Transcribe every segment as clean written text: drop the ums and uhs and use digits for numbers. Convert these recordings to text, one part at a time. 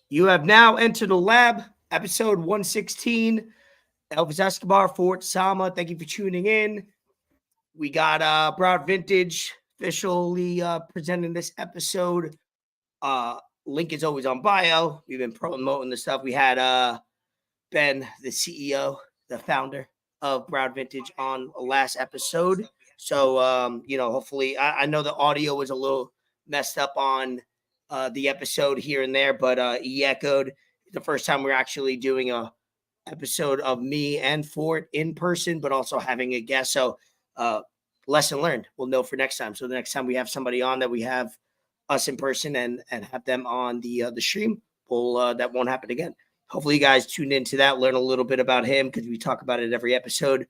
You have now entered the lab, episode 116. Elvis Escobar, Fort Sama. Thank you for tuning in. We got Broward Vintage officially presenting this episode. Link is always on bio. We've been promoting the stuff. We had Ben, the CEO, the founder of Broward Vintage, on last episode. So hopefully, I know the audio was a little messed up on the episode here and there, but he echoed. The first time we're actually doing a episode of me and Fort in person, but also having a guest. So lesson learned. We'll know for next time. So the next time we have somebody on, that we have us in person and have them on the stream, that won't happen again. Hopefully you guys tune into that, learn a little bit about him, because we talk about it every episode.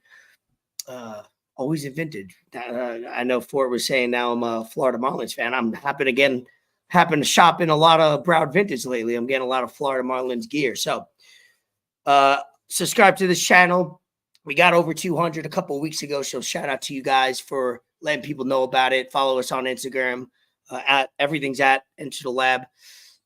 Always in vintage. I know Fort was saying now I'm a Florida Marlins fan. I'm happen to shop in a lot of Broward Vintage lately. I'm getting a lot of Florida Marlins gear. So subscribe to this channel. We got over 200 a couple of weeks ago, so shout out to you guys for letting people know about it. Follow us on Instagram at everything's at Into the Lab.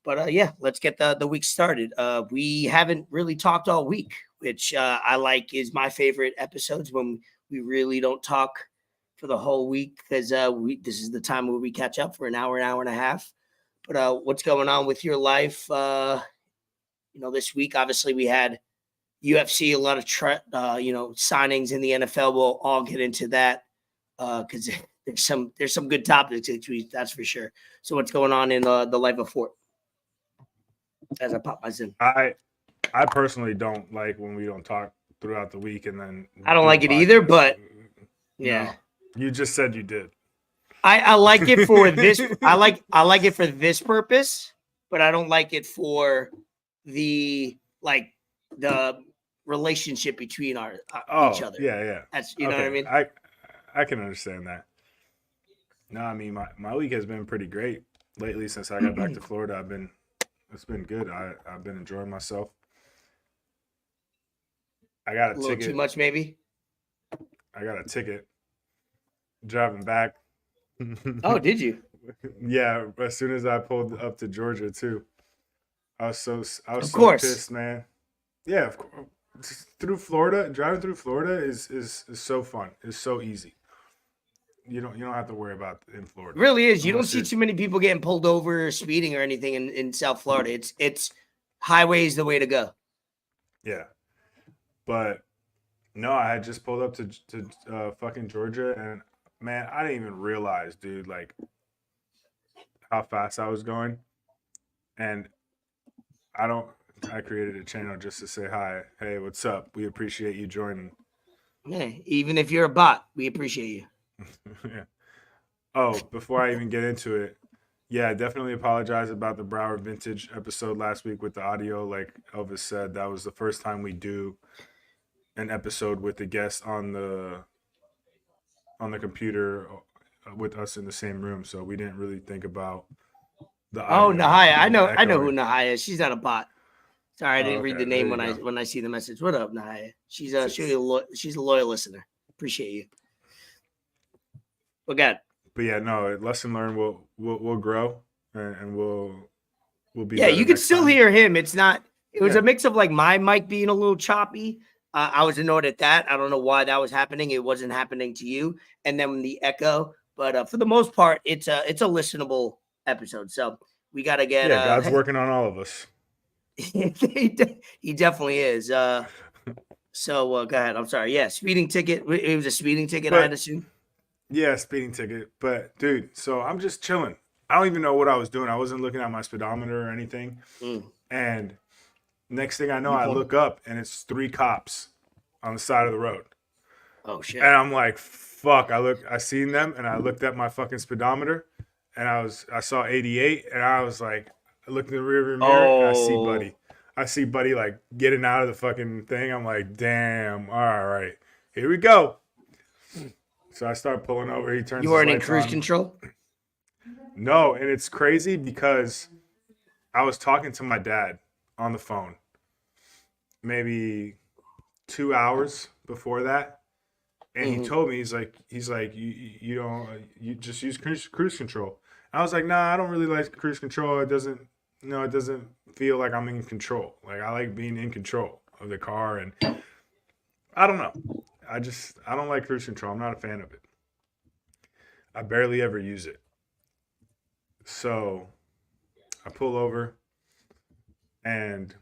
But yeah, let's get the week started. We haven't really talked all week, which I like, is my favorite episodes, when we really don't talk for the whole week, because this is the time where we catch up for an hour and a half. But what's going on with your life? This week, obviously, we had UFC, a lot of signings in the NFL. We'll all get into that because there's some good topics, that's for sure. So what's going on in the life of Fort? As I pop my Zim. I personally don't like when we don't talk throughout the week, and then I don't like it either, but yeah. No, you just said you did. I like it for this. I like it for this purpose, but I don't like it for the relationship between each other. Yeah. That's know what I mean. I can understand that. No, I mean my week has been pretty great lately since I got back to Florida. It's been good. I've been enjoying myself. I got a little ticket. Too much, maybe. I got a ticket driving back. Oh, did you? Yeah, as soon as I pulled up to Georgia too. I was so pissed, man. Yeah, of course. Driving through Florida is so fun. It's so easy. You don't have to worry about in Florida. It really is. You don't see too many people getting pulled over or speeding or anything in South Florida. It's highway is the way to go. Yeah, but no, I had just pulled up to fucking Georgia, and man, I didn't even realize, dude, like how fast I was going. And I created a channel just to say hi. Hey, what's up? We appreciate you joining. Yeah, even if you're a bot, we appreciate you. Yeah. Oh, before I even get into it, yeah, I definitely apologize about the Broward Vintage episode last week with the audio. Like Elvis said, that was the first time we do an episode with the guest on the computer with us in the same room, so we didn't really think about the audio. Oh, Nahaya. I know who Nahaya is. She's not a bot. Sorry, I didn't read the name when I see the message. What up, Nahaya? She's a loyal listener. Appreciate you. But yeah, no, lesson learned. We'll grow and we'll be. Yeah, you can still hear him. It's not. It was a mix of like my mic being a little choppy. I was annoyed at that. I don't know why that was happening. It wasn't happening to you. And then the echo. But for the most part, it's a listenable episode. So we gotta get. Yeah, God's working on all of us. He definitely is. So go ahead. I'm sorry. Yeah, speeding ticket. It was a speeding ticket, I'd assume. Yeah, speeding ticket. But dude, so I'm just chilling. I don't even know what I was doing. I wasn't looking at my speedometer or anything. And next thing I know, I look up and it's 3 cops on the side of the road. Oh shit. And I'm like, fuck. I seen them and I looked at my fucking speedometer and I saw 88 and I was like, I looked in the rearview mirror and I see Buddy like getting out of the fucking thing. I'm like, damn, all right, here we go. So I start pulling over. He turns. You weren't in cruise control? No, and it's crazy because I was talking to my dad on the phone maybe 2 hours before that, and he told me he's like you don't you just use cruise control. I was like, nah, I don't really like cruise control. It doesn't it doesn't feel like I'm in control. Like, I like being in control of the car, and I don't know. I don't like cruise control. I'm not a fan of it. I barely ever use it. So I pull over, and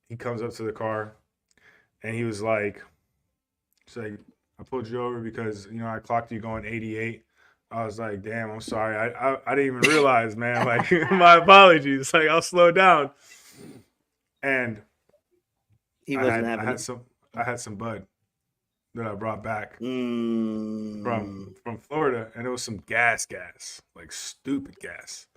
he comes up to the car, and he was like, I pulled you over because, I clocked you going 88. I was like, damn, I'm sorry. I didn't even realize, man. Like, my apologies. Like, I'll slow down. And He wasn't having it. I had some bud that I brought back Mm. from Florida, and it was some gas, like stupid gas.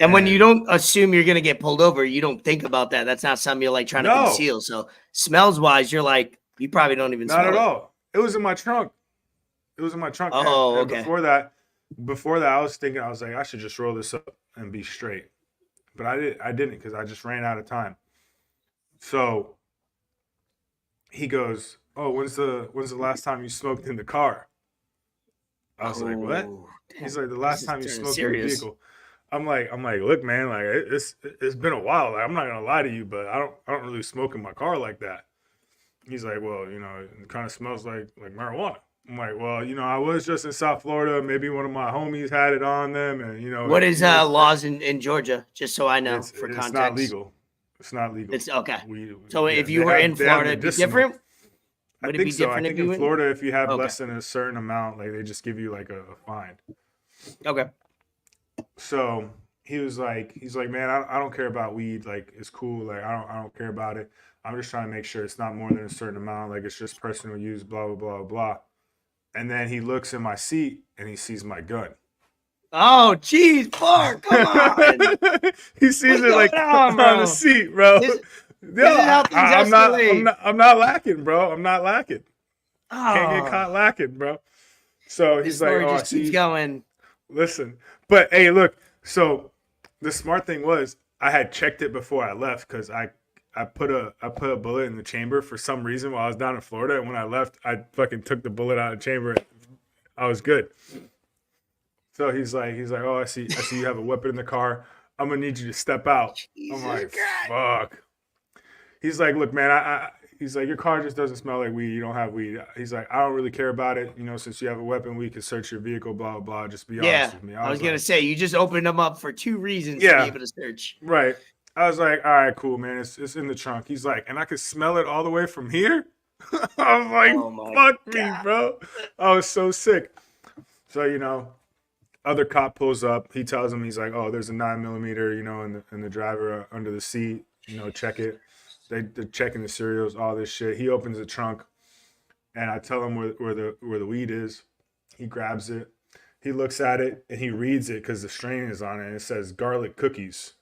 And when you don't assume you're gonna get pulled over, you don't think about that. That's not something you're like trying to conceal. So smells wise, you're like, you probably don't even smell Not at it. all. It was in my trunk. Oh, and okay. Before that, I was thinking, I was like, I should just roll this up and be straight. But I didn't because I just ran out of time. So he goes, oh, when's the last time you smoked in the car? I was like, what? Damn. He's like, the last time you smoked in the vehicle. I'm like, look, man, like it's been a while. Like, I'm not gonna lie to you, but I don't really smoke in my car like that. He's like, well, it kind of smells like marijuana. I'm like, well, I was just in South Florida. Maybe one of my homies had it on them, and What is laws in Georgia? Just so I know for context. It's not legal. It's not legal. It's okay. So if you were in Florida, it'd be different. Would it be different? I think in Florida, if you have less than a certain amount, like they just give you like a fine. Okay. So he's like, man, I don't care about weed. Like, it's cool. Like, I don't care about it. I'm just trying to make sure it's not more than a certain amount. Like, it's just personal use, blah, blah, blah, blah. And then he looks in my seat and he sees my gun. Oh, geez, Park, come on. He sees it like on the seat, bro. I'm not lacking, bro. I'm not lacking. Oh. Can't get caught lacking, bro. So he's like, oh, just keeps going. Listen, but hey, look. So the smart thing was I had checked it before I left because I put a bullet in the chamber for some reason while I was down in Florida, and when I left, I fucking took the bullet out of the chamber. I was good. So he's like, oh, I see you have a weapon in the car. I'm gonna need you to step out. Jesus I'm like, God. fuck. He's like, look, man, he's like, your car just doesn't smell like weed. You don't have weed. He's like, I don't really care about it. Since you have a weapon, we can search your vehicle, blah, blah, blah. Just be honest with me. I was going to say, you just opened them up for 2 reasons to be able to search. Right. I was like, all right, cool, man. It's in the trunk. He's like, and I could smell it all the way from here? I'm like, fuck me, bro. I was so sick. So, other cop pulls up. He tells him, he's like, oh, there's a 9mm, in the driver under the seat. Check it. They're checking the cereals, all this shit. He opens the trunk, and I tell him where the weed is. He grabs it. He looks at it, and he reads it because the strain is on it, and it says garlic cookies.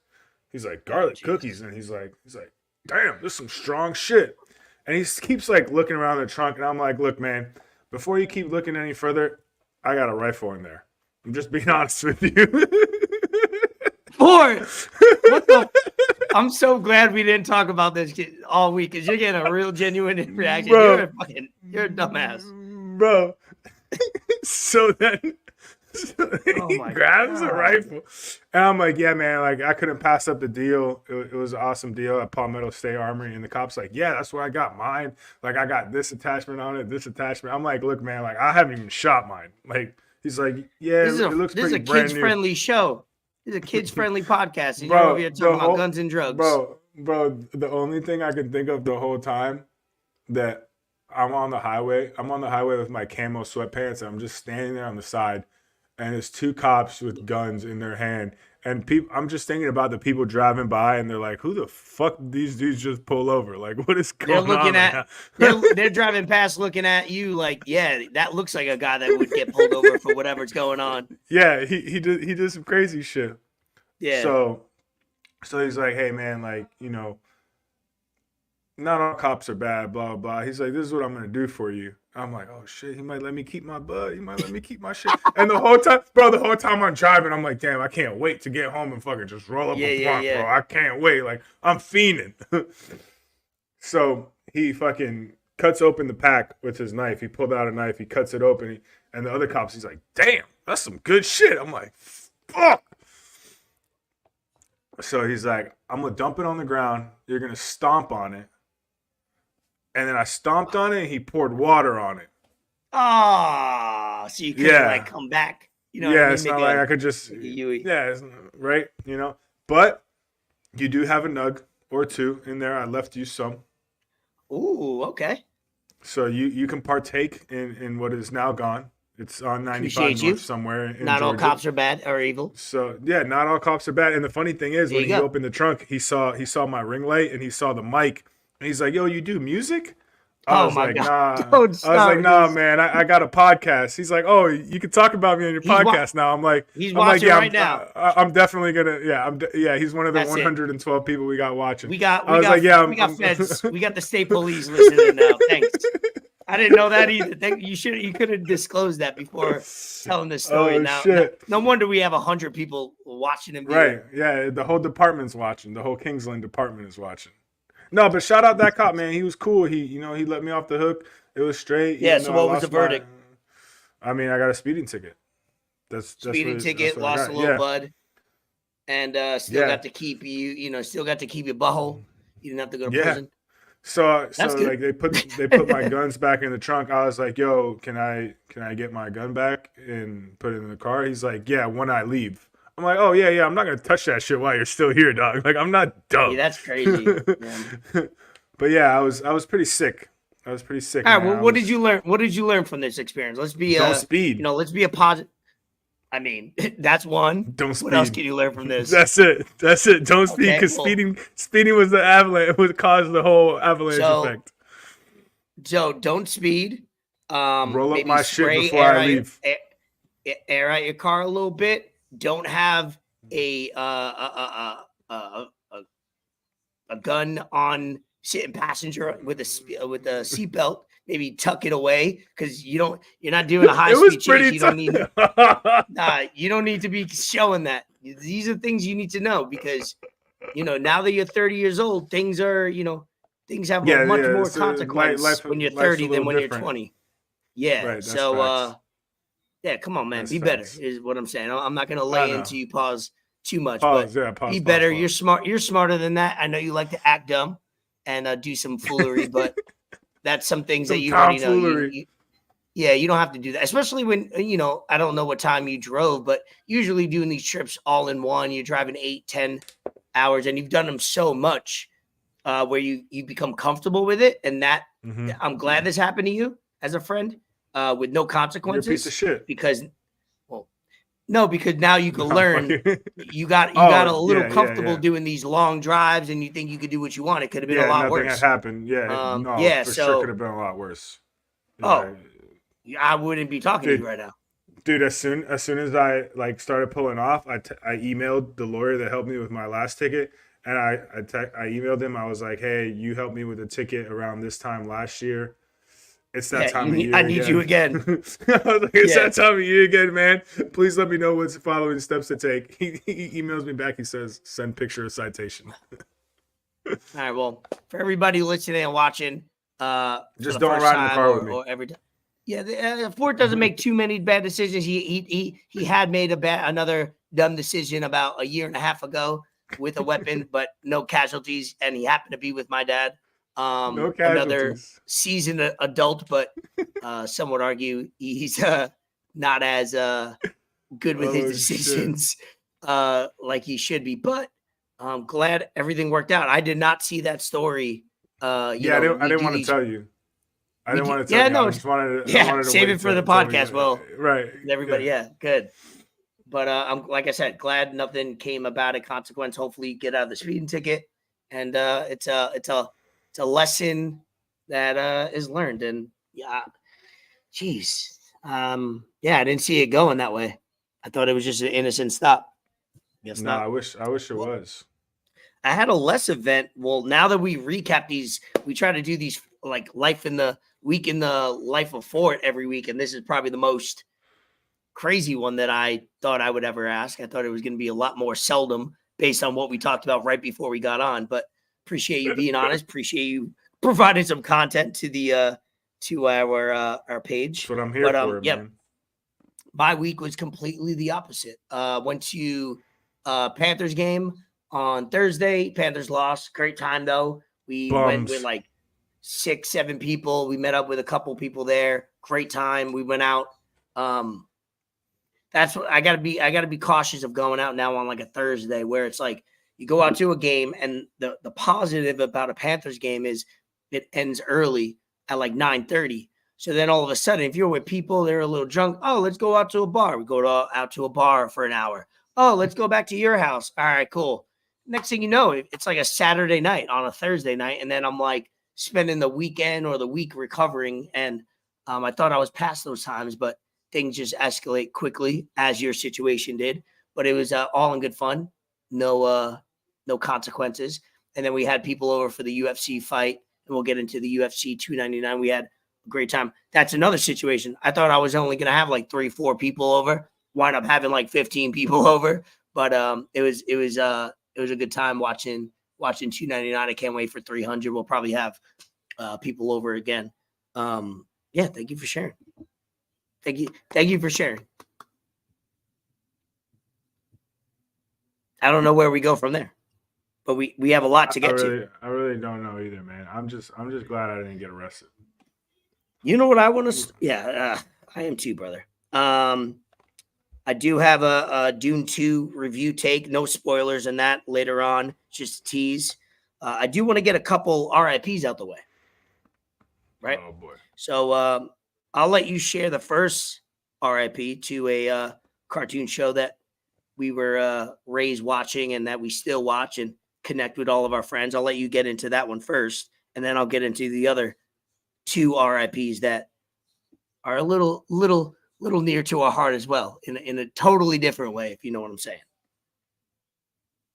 He's like, garlic cookies, and he's like, damn, this is some strong shit. And he keeps like looking around the trunk, and I'm like, look, man, before you keep looking any further, I got a rifle in there. I'm just being honest with you. What the? I'm so glad we didn't talk about this all week because you're getting a real genuine reaction. Bro, you're a dumbass, bro. So then he grabs a rifle, and I'm like, yeah, man, like I couldn't pass up the deal. It was an awesome deal at Palmetto State Armory, and the cop's like, yeah, that's where I got mine. Like, I got this attachment on it, this attachment. I'm like, look, man, like I haven't even shot mine. Like, he's like, yeah, it looks pretty brand new. This is a kids-friendly show. This is a kids-friendly podcast. And you're over here talking about guns and drugs. Bro, the only thing I could think of the whole time that I'm on the highway with my camo sweatpants, and I'm just standing there on the side, and there's 2 cops with guns in their hand. And I'm just thinking about the people driving by, and they're like, who the fuck did these dudes just pull over? Like, what is going on? They're driving past looking at you like, yeah, that looks like a guy that would get pulled over for whatever's going on. Yeah, he did some crazy shit. Yeah. So he's like, hey, man, like, not all cops are bad, blah, blah, blah. He's like, this is what I'm going to do for you. I'm like, oh, shit, he might let me keep my bud. He might let me keep my shit. And the whole time I'm driving, I'm like, damn, I can't wait to get home and fucking just roll up a blunt, bro. I can't wait. Like, I'm fiending. So he fucking cuts open the pack with his knife. He pulled out a knife. He cuts it open. And the other cops, he's like, damn, that's some good shit. I'm like, fuck. So he's like, I'm gonna dump it on the ground. You're gonna stomp on it. And then I stomped on it and he poured water on it. Oh, so you couldn't like Yeah. come back. You know what I Yeah, mean? it's not like I could just yeah, it's, right, you know. But you do have a nug or two in there. I left you some. Ooh, okay. So you can partake in what is now gone. It's on 95 Appreciate North you. somewhere in Not all Georgia. cops are bad or evil. So yeah, not all cops are bad. And the funny thing is, There when you he go. opened the trunk, he saw my ring light and he saw the mic, and he's like, "Yo, you do music?" I Oh was my like, God. "Nah." Don't I was start like, "Nah, this. man. I got a podcast." He's like, "Oh, you can talk about me on your He's podcast now." he's I'm like, watching "Yeah, right now. I'm definitely gonna, yeah, yeah." He's one of the That's it. 112 people we got watching. We got I was like, "Yeah, we got feds. We got the state police listening now. Thanks. I didn't know that either. You could have disclosed that before telling this story. Oh Now, shit! no wonder we have 100 people watching and Right? Yeah, the whole department's watching. The whole Kingsland department is watching. No, but shout out that cop, man. He was cool. He let me off the hook. It was straight. Yeah. So what was the verdict? I mean, I got a speeding ticket. That's Speeding ticket, that's what I lost got. a little Yeah. bud, and still Yeah. got to keep still got to keep your butthole. You didn't have to go to Yeah. prison. So That's good. like they put my guns back in the trunk. I was like, "Yo, can I get my gun back and put it in the car?" He's like, "Yeah, when I leave." I'm like, "Oh yeah, I'm not gonna touch that shit while you're still here, dog. Like I'm not dumb." Yeah, that's crazy. Yeah. But yeah, I was pretty sick. I was pretty sick. All right. Man. Well, what did you learn? What did you learn from this experience? Let's be Don't speed. let's be a positive. I mean, that's one. Don't speed. What else can you learn from this? That's it. Don't speed Okay, because well- speeding was the avalanche. Would cause the whole avalanche effect. So don't speed. Roll up Maybe my shit spray before I leave. Air out your car a little bit. Don't have a gun on sitting passenger with a seatbelt. Maybe tuck it away because you're not doing a high It was speed chase. pretty You don't tough. need you don't need to be showing that. These are things you need to know because now that you're 30 years old, things are things have a much more consequence when you're 30 than when you're 20. Yeah. Right, So yeah, come on, man. That's Be facts. better is what I'm saying. I'm not gonna lay into you pause too much, Pause, but yeah, pause, be pause, better. pause. You're smart. You're smarter than that. I know you like to act dumb and do some foolery, but that's some things that Some you already know. tomfoolery. Yeah, you don't have to do that, especially when I don't know what time you drove, but usually doing these trips all in one, you're driving 8-10 hours, and you've done them so much where you become comfortable with it, and that Mhm. I'm glad this happened to you as a friend with no You're a consequences. piece of shit. Because because now you can No, learn. fucking- You got Oh, a little yeah, comfortable yeah. doing these long drives, and you think you could do what you want. It could have been a lot nothing worse. had happened. Yeah, no, yeah, for so- sure could have been a lot worse. Oh. I wouldn't be talking to Dude. you right now. Dude, as soon as I started pulling off, I emailed the lawyer that helped me with my last ticket, and I emailed him. I was like, "Hey, you helped me with a ticket around this time last year. It's that time of year. I need you again." I was like, "It's that time of year again, man. Please let me know what's following steps to take." He emails me back. He says, "Send picture of citation." All right. Well, for everybody listening and watching, Just don't ride in the car with me. or every time. Yeah, Ford doesn't make too many bad decisions. He had made another dumb decision about a year and a half ago with a weapon, but no casualties, and he happened to be with my dad. No Another casualties. seasoned adult, but some would argue he's not as good with his Oh, decisions like he should be. But I'm glad everything worked out. I did not see that story. I didn't want to tell you. I didn't want to tell you. no, I just wanted to, yeah, I wanted to save wait it for the till we podcast. get- Well, right. everybody, yeah, good. But I'm like I said, glad nothing came about a consequence. Hopefully, you get out of the speeding ticket, and it's a lesson that is learned. And geez, I didn't see it going that way. I thought it was just an innocent stop. Guess No, not. I wish it was. I had a less event. Well, now that we recap these, we try to do these like life in the week in the life of Fort every week, and this is probably the most crazy one that I thought I would ever ask. I thought it was going to be a lot more seldom based on what we talked about right before we got on. But appreciate you being honest. Appreciate you providing some content to the to our page. That's what I'm here for, man. My week was completely the opposite. Went to Panthers game on Thursday. Panthers lost. Great time though. We went with like 6-7 people. We met up with a couple people there. Great time. We went out. That's what I gotta be cautious of going out now on like a Thursday where it's like you go out to a game, and the positive about a Panthers game is it ends early at like 9:30. So then all of a sudden, if you're with people, they're a little drunk. Oh, let's go out to a bar. We go out to a bar for an hour. Oh, let's go back to your house. All right, cool. Next thing you know, it's like a Saturday night on a Thursday night. And then I'm like spending the weekend or the week recovering. And I thought I was past those times, but things just escalate quickly as your situation did. But it was all in good fun. No consequences. And then we had people over for the UFC fight, and we'll get into the UFC 299. We had a great time. That's another situation. I thought I was only going to have like 3-4 people over. Wind up having like 15 people over. But it was a good time watching 299. I can't wait for 300. We'll probably have people over again. Yeah, thank you for sharing. Thank you for sharing. I don't know where we go from there, but we have a lot to get to. I really don't know either, man. I'm just glad I didn't get arrested. You know what I want to? Yeah, I am too, brother. I do have a Dune 2 review take. No spoilers in that later on. Just a tease. I do want to get a couple RIPs out the way. Right? Oh, boy. So I'll let you share the first RIP to a cartoon show that we were raised watching and that we still watch and connect with all of our friends. I'll let you get into that one first, and then I'll get into the other 2 RIPs that are a little near to our heart as well, in a totally different way, if you know what I'm saying.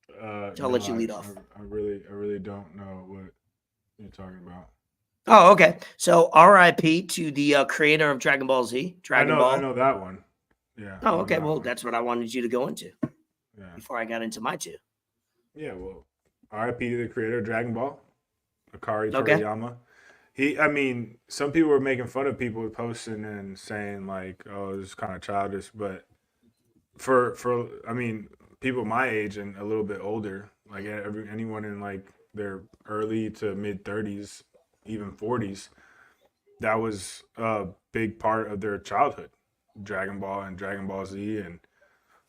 So I'll let you lead off. I really don't know what you're talking about. Oh, okay. So RIP to the creator of Dragon Ball Z. I know that one. Yeah. Oh, okay. Well, that's what I wanted you to go into. Yeah. Before I got into my 2. Yeah. Well, RIP to the creator of Dragon Ball, Akira Toriyama. Okay. Some people were making fun of people posting and saying like, "Oh, this is kind of childish," but for people my age and a little bit older, like anyone in like their early to mid 30s, even 40s, that was a big part of their childhood. Dragon Ball and Dragon Ball Z, and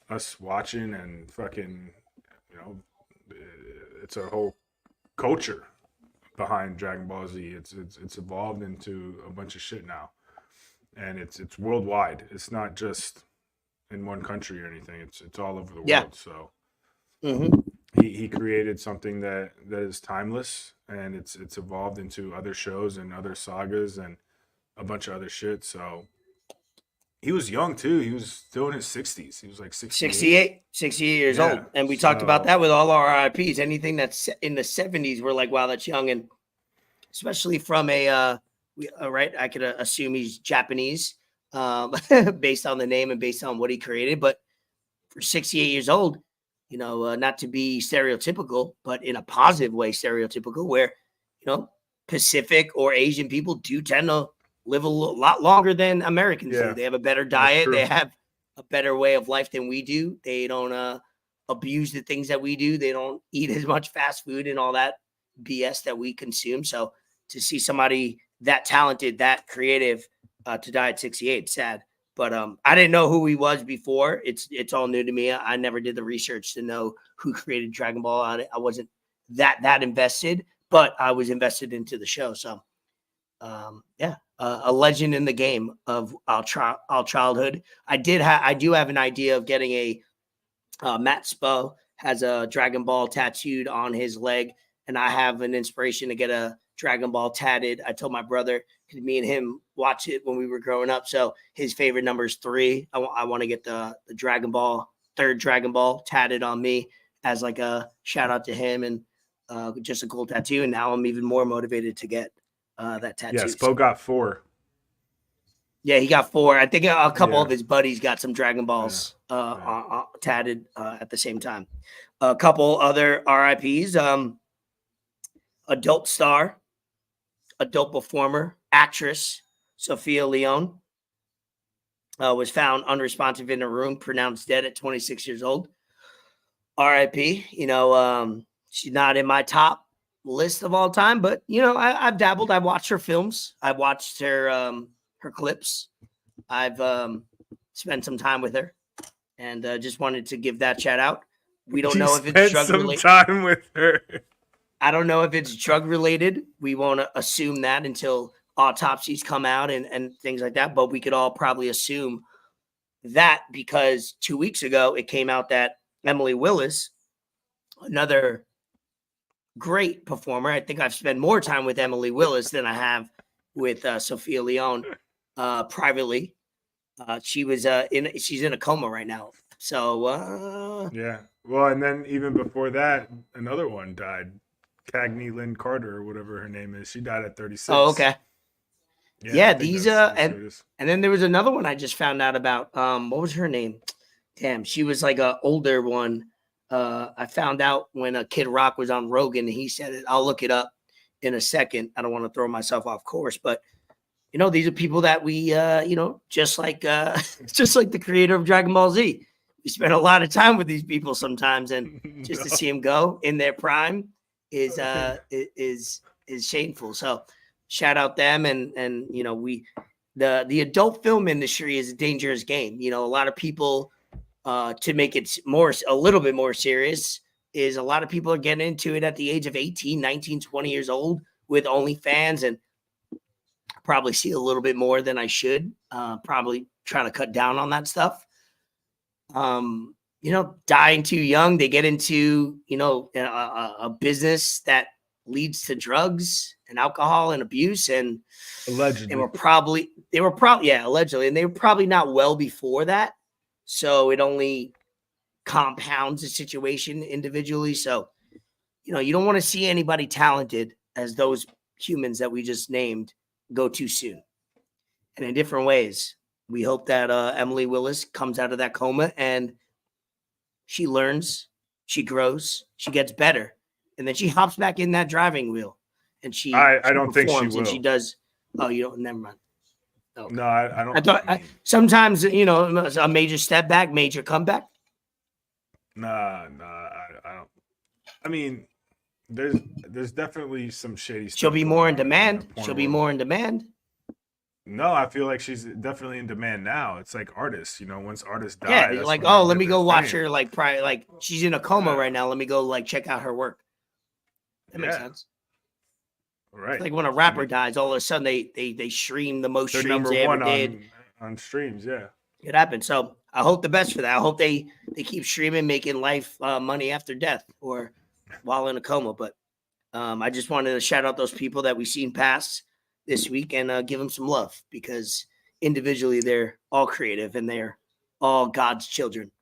us watching and fucking, it's a whole culture behind Dragon Ball Z. It's evolved into a bunch of shit now, and it's worldwide. It's not just in one country or anything. It's all over the world. So he created something that is timeless, and it's evolved into other shows and other sagas and a bunch of other shit. So he was young too. He was still in his 60s. He was like 68 years old. And we talked about that with all our RIPs. Anything that's in the 70s, we're like, wow, that's young. And especially from right, I could assume he's Japanese based on the name and based on what he created. But for 68 years old, not to be stereotypical, but in a positive way, stereotypical, where, Pacific or Asian people do tend to live a lot longer than Americans do. They have a better diet. They have a better way of life than we do. They don't abuse the things that we do. They don't eat as much fast food and all that BS that we consume. So to see somebody that talented, that creative to die at 68, it's sad. But I didn't know who he was before. It's all new to me. I never did the research to know who created Dragon Ball. I wasn't that invested, but I was invested into the show. So a legend in the game of our childhood. I do have an idea of getting a Matt Spo has a Dragon Ball tattooed on his leg, and I have an inspiration to get a Dragon Ball tatted. I told my brother, because me and him watched it when we were growing up, so his favorite number is 3. I want to get the Dragon Ball, 3rd Dragon Ball tatted on me as like a shout out to him, and just a cool tattoo. And now I'm even more motivated to get that tattoo. Yeah, Spo got 4. Yeah, he got 4. I think a couple of his buddies got some Dragon Balls tatted at the same time. A couple other RIPs. Adult star, adult performer, actress, Sophia LEONE was found unresponsive in a room, pronounced dead at 26 years old. R.I.P. She's not in my top list of all time, but I've dabbled. I've watched her films. I've watched her clips. I've spent some time with her, and just wanted to give that shout out. We don't know if it's spent drug some related. time with her. I don't know if it's drug related. We won't assume that until autopsies come out and things like that. But we could all probably assume that because 2 weeks ago it came out that Emily Willis, another great performer. I think I've spent more time with Emily Willis than I have with Sophia Leone privately. She's in a coma right now. So yeah. Well, and then even before that, another one died. Cagney Lynn Carter or whatever her name is. She died at 36. Oh, okay. Yeah, these and then there was another one I just found out about. What was her name? Damn, she was like an older one. I found out when Kid Rock was on Rogan and he said it. I'll look it up in a second. I don't want to throw myself off course, but these are people that we just like the creator of Dragon Ball Z. We spend a lot of time with these people sometimes, and just to see them go in their prime is shameful. So shout out them, and the adult film industry is a dangerous game. A lot of people to make it a little bit more serious is a lot of people are getting into it at the age of 18, 19, 20 years old with OnlyFans, and probably see a little bit more than I should. Probably trying to cut down on that stuff. Dying too young, they get into a business that leads to drugs and alcohol and abuse, and allegedly they were probably allegedly, and they were probably not well before that, so it only compounds the situation individually. So you don't want to see anybody talented as those humans that we just named go too soon, and in different ways. We hope that Emily Willis comes out of that coma and she learns, she grows, she gets better, and then she hops back in that driving wheel, and I don't think she will. And she does. Oh, you don't. Never mind. Okay. No, I don't. I thought sometimes a major step back, major comeback. Nah, I don't. I mean, there's definitely some shady stuff. She'll be more in demand. She'll be more in demand. No, I feel like she's definitely in demand now. It's like artists, once artists die. Yeah, like, let me go watch her. Like, probably, like she's in a coma right now. Let me go, like, check out her work. That makes sense. Right. It's like when a rapper dies, all of a sudden they stream the most streams they ever did on streams. Yeah, it happened. So I hope the best for that. I hope they keep streaming, making life money after death or while in a coma. But I just wanted to shout out those people that we've seen pass this week and give them some love, because individually they're all creative and they're all God's children.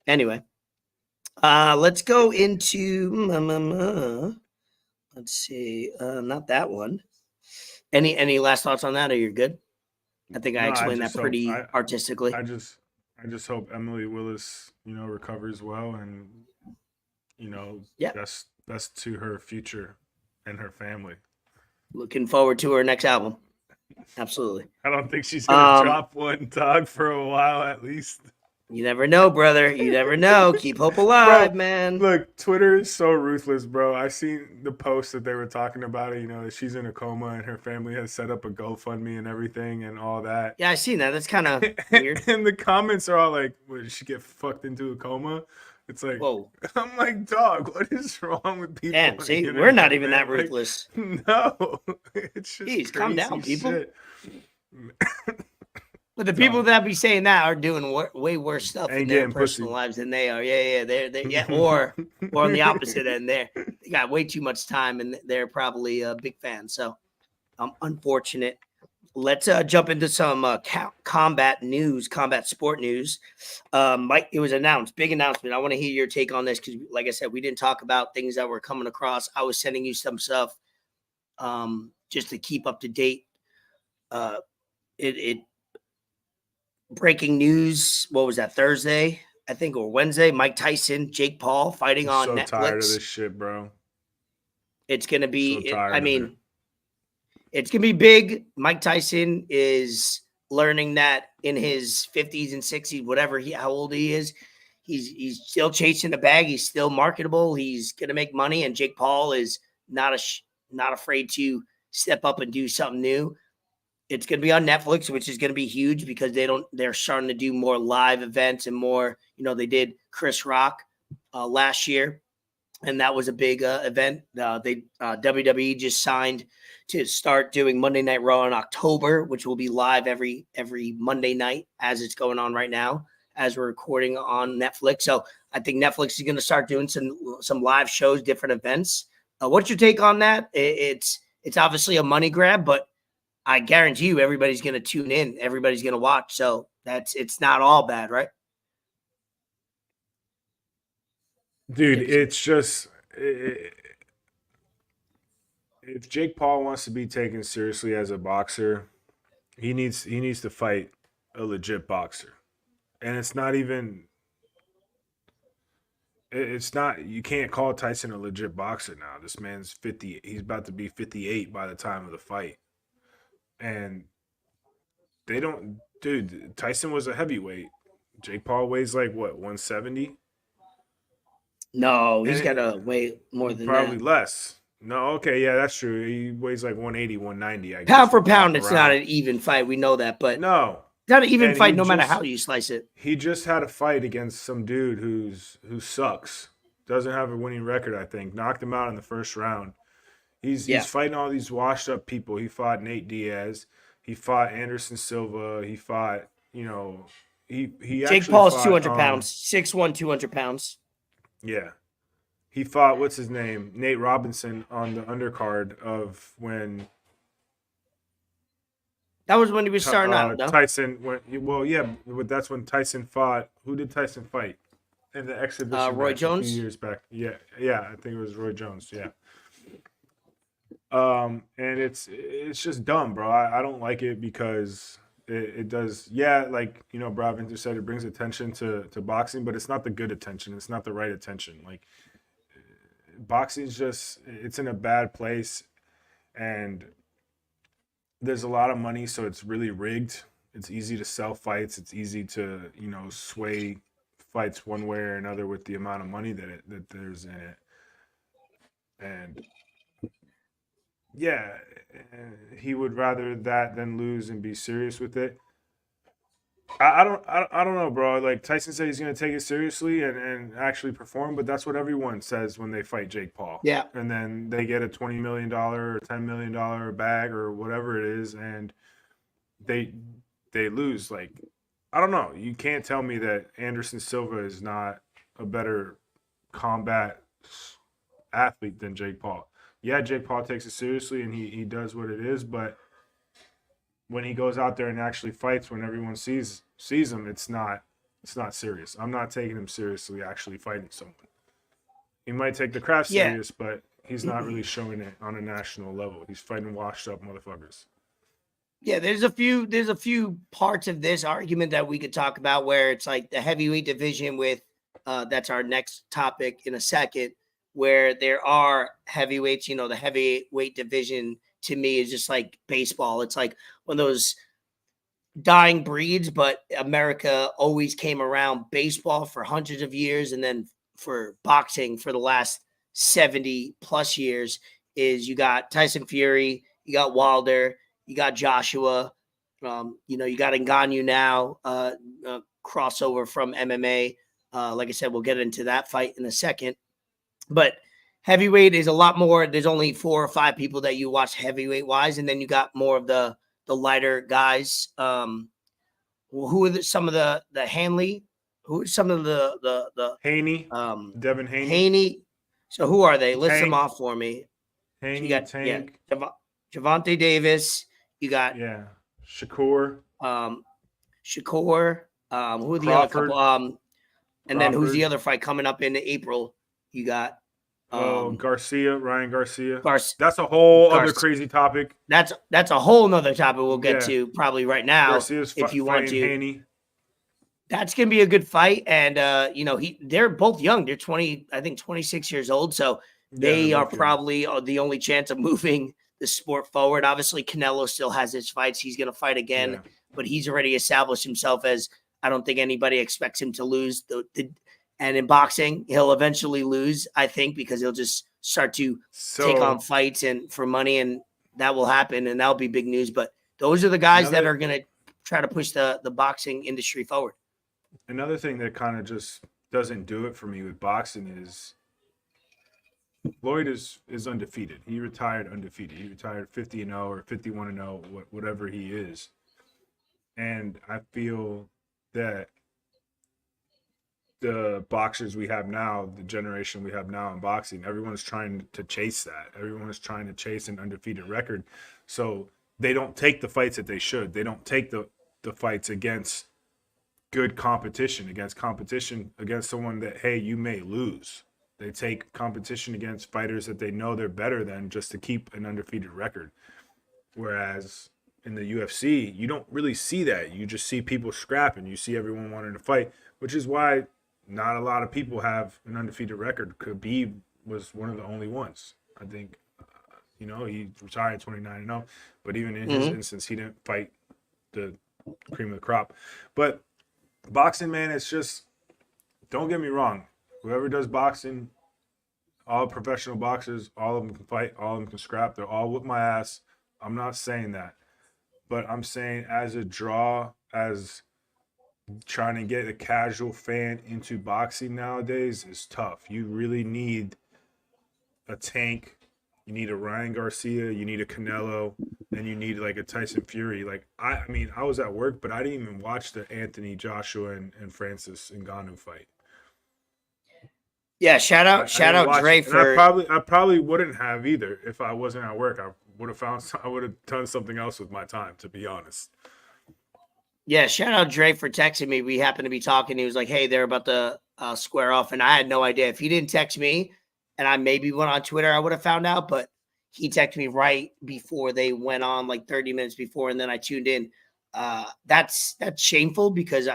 Anyway, let's go into let's see, not that one. Any last thoughts on that, or you're good? I think I explained that pretty artistically. I just hope Emily Willis recovers well, and that's to her future and her family. Looking forward to her next album. Absolutely. I don't think she's gonna drop one, dog, for a while at least. You never know, brother. You never know. Keep hope alive, bro, man. Look, Twitter is so ruthless, bro. I seen the post that they were talking about it, that she's in a coma and her family has set up a GoFundMe and everything and all that. Yeah, I seen that. That's kind of weird. And the comments are all like, did she get fucked into a coma? It's like, whoa. I'm like, dog, what is wrong with people? Damn, see, we're not even that ruthless. Like, no. It's just jeez, calm down, people. Shit. But the people that be saying that are doing way worse stuff in their personal lives than they are. Yeah, they're or on the opposite end, they got way too much time and they're probably a big fan. So, unfortunate. Let's jump into some combat sport news. Mike, it was announced, big announcement. I want to hear your take on this because, like I said, we didn't talk about things that were coming across. I was sending you some stuff just to keep up to date. Breaking news. What was that? Thursday, I think, or Wednesday? Mike Tyson, Jake Paul fighting on Netflix. So tired of this shit, bro. It's gonna be. It's going to be big. Mike Tyson is learning that in his 50s and 60s, how old he is, he's still chasing the bag. He's still marketable. He's gonna make money, and Jake Paul is not afraid to step up and do something new. It's going to be on Netflix, which is going to be huge because they're starting to do more live events and more, they did Chris Rock last year, and that was a big event. WWE just signed to start doing Monday Night Raw in October, which will be live every Monday night as it's going on right now, as we're recording on Netflix. So I think Netflix is going to start doing some live shows, different events. What's your take on that? It's obviously a money grab, but I guarantee you everybody's going to tune in. Everybody's going to watch. So it's not all bad, right? Dude, it's just if Jake Paul wants to be taken seriously as a boxer, he needs to fight a legit boxer. And it's not, you can't call Tyson a legit boxer now. This man's 50. He's about to be 58 by the time of the fight. And dude, Tyson was a heavyweight. Jake Paul weighs like what, 170? No, he's got to weigh more than probably that. Less. No, okay, yeah, that's true. He weighs like 180, 190. I pound for pound, it's not an even fight. We know that, but no, it's not an even fight no matter how you slice it. He just had a fight against some dude who sucks. Doesn't have a winning record, I think. Knocked him out in the first round. He's fighting all these washed up people. He fought Nate Diaz. He fought Anderson Silva. He fought, he Jake Paul's 200 pounds, 6'1", 200 pounds. Yeah. He fought, what's his name? Nate Robinson on the undercard of when. That was when he was starting out, no? Tyson went, but that's when Tyson fought. Who did Tyson fight in the exhibition? Roy Jones? A few years back. Yeah, I think it was Roy Jones, yeah. And it's just dumb, bro. I don't like it because it does, like, Brad Vinter said, it brings attention to boxing, but it's not the good attention. It's not the right attention. Like, boxing's just, it's in a bad place, and there's a lot of money, so it's really rigged. It's easy to sell fights. It's easy to, sway fights one way or another with the amount of money that there's in it. And yeah, he would rather that than lose and be serious with it. I don't know, bro. Like, Tyson said he's going to take it seriously and actually perform, but that's what everyone says when they fight Jake Paul. Yeah. And then they get a $20 million or $10 million bag or whatever it is, and they lose. Like, I don't know. You can't tell me that Anderson Silva is not a better combat athlete than Jake Paul. Yeah, Jake Paul takes it seriously and he does what it is, but when he goes out there and actually fights, when everyone sees him, it's not serious. I'm not taking him seriously actually fighting someone. He might take the craft serious, but he's not really showing it on a national level. He's fighting washed up motherfuckers. Yeah, there's a few parts of this argument that we could talk about where it's like the heavyweight division with that's our next topic in a second, where there are heavyweights. The heavyweight division to me is just like baseball. It's like one of those dying breeds, but America always came around baseball for hundreds of years, and then for boxing for the last 70 plus years is you got Tyson Fury, you got Wilder, you got Joshua, you got NGANNOU now, crossover from MMA. Like I said, we'll get into that fight in a second. But heavyweight is a lot more. There's only 4 or 5 people that you watch heavyweight wise, and then you got more of the lighter guys. Who are some of the Hanley? Who are some of the Haney? Devin Haney. Haney. So who are they? List them off for me. Haney, so you got Tank. Javante Davis. You got Shakur. Shakur. Who are the Crawford. other couple? And then who's the other fight coming up in April? You got Garcia, Ryan Garcia. That's a whole other crazy topic. That's a whole nother topic we'll get to probably right now. Garcia's if you want to. Haney. That's gonna be a good fight, and they're both young. They're 26 years old, so they are probably the only chance of moving the sport forward. Obviously, Canelo still has his fights. He's gonna fight again, but he's already established himself as. I don't think anybody expects him to lose. And in boxing, he'll eventually lose, I think, because he'll just start to take on fights and for money, and that will happen, and that'll be big news. But those are the guys that are going to try to push the boxing industry forward. Another thing that kind of just doesn't do it for me with boxing is Floyd is undefeated. He retired undefeated. He retired 50-0 or 51-0, whatever he is. And I feel that the boxers we have now, the generation we have now in boxing, everyone's trying to chase that. Everyone is trying to chase an undefeated record. So they don't take the fights that they should. They don't take the fights against good competition, against someone that, hey, you may lose. They take competition against fighters that they know they're better than just to keep an undefeated record. Whereas in the UFC, you don't really see that. You just see people scrapping. You see everyone wanting to fight, which is why not a lot of people have an undefeated record. Khabib was one of the only ones. I think, he retired 29-0, but even in his instance, he didn't fight the cream of the crop. But boxing, man, it's just, don't get me wrong. Whoever does boxing, all professional boxers, all of them can fight, all of them can scrap. They're all whip my ass. I'm not saying that. But I'm saying as a draw, as trying to get a casual fan into boxing nowadays is tough. You really need a Tank. You need a Ryan Garcia. You need a Canelo. And you need like a Tyson Fury. Like, I mean, I was at work, but I didn't even watch the Anthony Joshua and Francis Ngannou fight. Yeah, shout out Dre for. I probably wouldn't have either if I wasn't at work. I would have done something else with my time, to be honest. Yeah, shout out Dre for texting me. We happened to be talking. He was like, "Hey, they're about to square off," and I had no idea. If he didn't text me, and I maybe went on Twitter, I would have found out. But he texted me right before they went on, like 30 minutes before, and then I tuned in. That's shameful because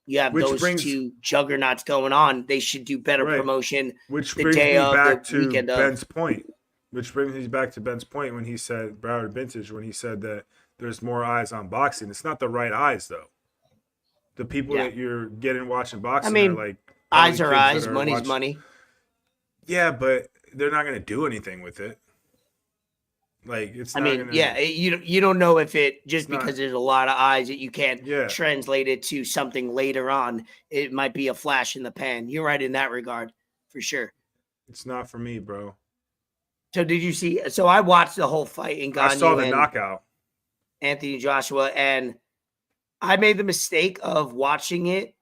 you have those two juggernauts going on. They should do better promotion. Which brings me back to Ben's point. Which brings me back to Ben's point when he said, Broward Vintage, when he said that there's more eyes on boxing. It's not the right eyes, though. The people that you're getting watching boxing are like... Eyes are eyes, money's money. Yeah, but they're not going to do anything with it. Like, it's not gonna, you don't know if it just because there's a lot of eyes that you can't translate it to something later on. It might be a flash in the pan. You're right in that regard, for sure. It's not for me, bro. So did you see? So I watched the whole fight in Ngannou. I saw the knockout, Anthony Joshua, and I made the mistake of watching it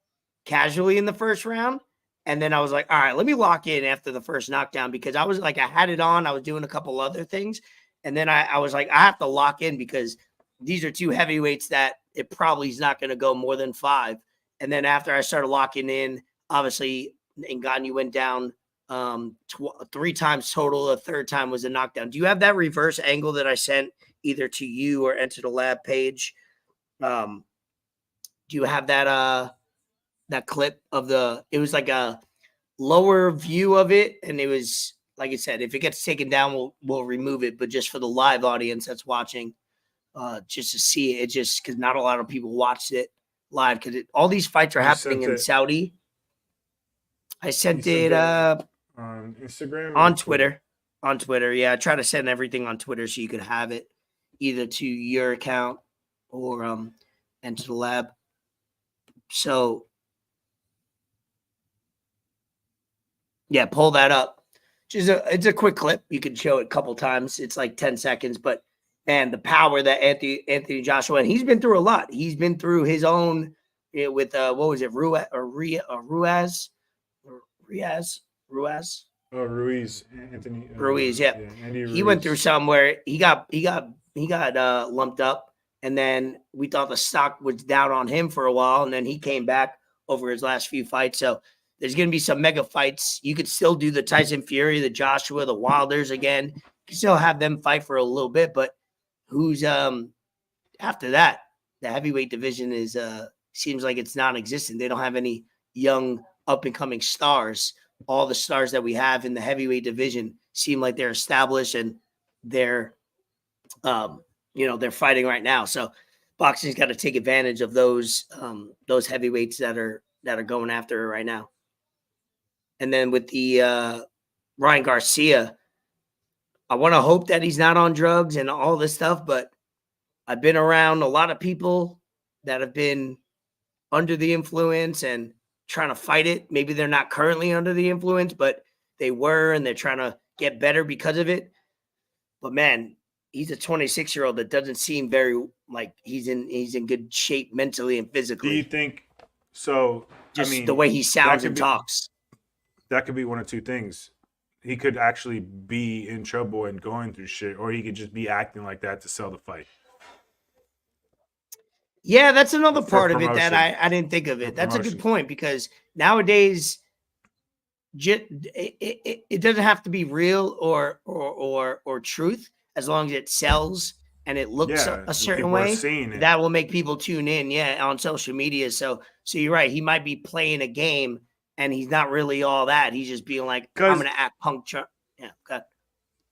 casually in the first round, and then I was like, all right, let me lock in after the first knockdown because I was like, I had it on. I was doing a couple other things. And then I was like, I have to lock in because these are two heavyweights that it probably is not going to go more than 5. And then after I started locking in, obviously, Ngannou went down 3 times total. The third time was a knockdown. Do you have that reverse angle that I sent either to you or Enter the Lab page? Do you have that that clip of it was like a lower view of it, and it was, like I said, if it gets taken down, we'll remove it. But just for the live audience that's watching, just to see it, just because not a lot of people watched it live because all these fights are happening in Saudi. I sent it on Instagram, on Twitter. On Twitter, yeah. I try to send everything on Twitter so you could have it either to your account or Enter the Lab. So, yeah, pull that up. It's a quick clip. You can show it a couple times. It's like 10 seconds, but man, the power that Anthony Joshua, and he's been through a lot. He's been through his own with what was it, Ruiz? Oh, Ruiz, Anthony Ruiz, yeah. Andy Ruiz. He went through somewhere. He got lumped up, and then we thought the stock was down on him for a while, and then he came back over his last few fights. So there's going to be some mega fights. You could still do the Tyson Fury, the Joshua, the Wilders again. You can still have them fight for a little bit, but who's after that? The heavyweight division is seems like it's non-existent. They don't have any young up-and-coming stars. All the stars that we have in the heavyweight division seem like they're established and they're they're fighting right now. So boxing's got to take advantage of those heavyweights that are going after it right now. And then with the Ryan Garcia, I want to hope that he's not on drugs and all this stuff, but I've been around a lot of people that have been under the influence and trying to fight it. Maybe they're not currently under the influence, but they were, and they're trying to get better because of it. But man, he's a 26-year-old that doesn't seem very like he's in good shape mentally and physically. Do you think so? Just I mean, the way he sounds and talks. That could be one of two things. He could actually be in trouble and going through shit, or he could just be acting like that to sell the fight. Yeah, that's another part of it that I didn't think of it. That's a good point, because nowadays it doesn't have to be real or truth, as long as it sells and it looks a certain way. That will make people tune in, on social media. So you're right. He might be playing a game, and he's not really all that. He's just being like, I'm gonna act punk. Yeah, God.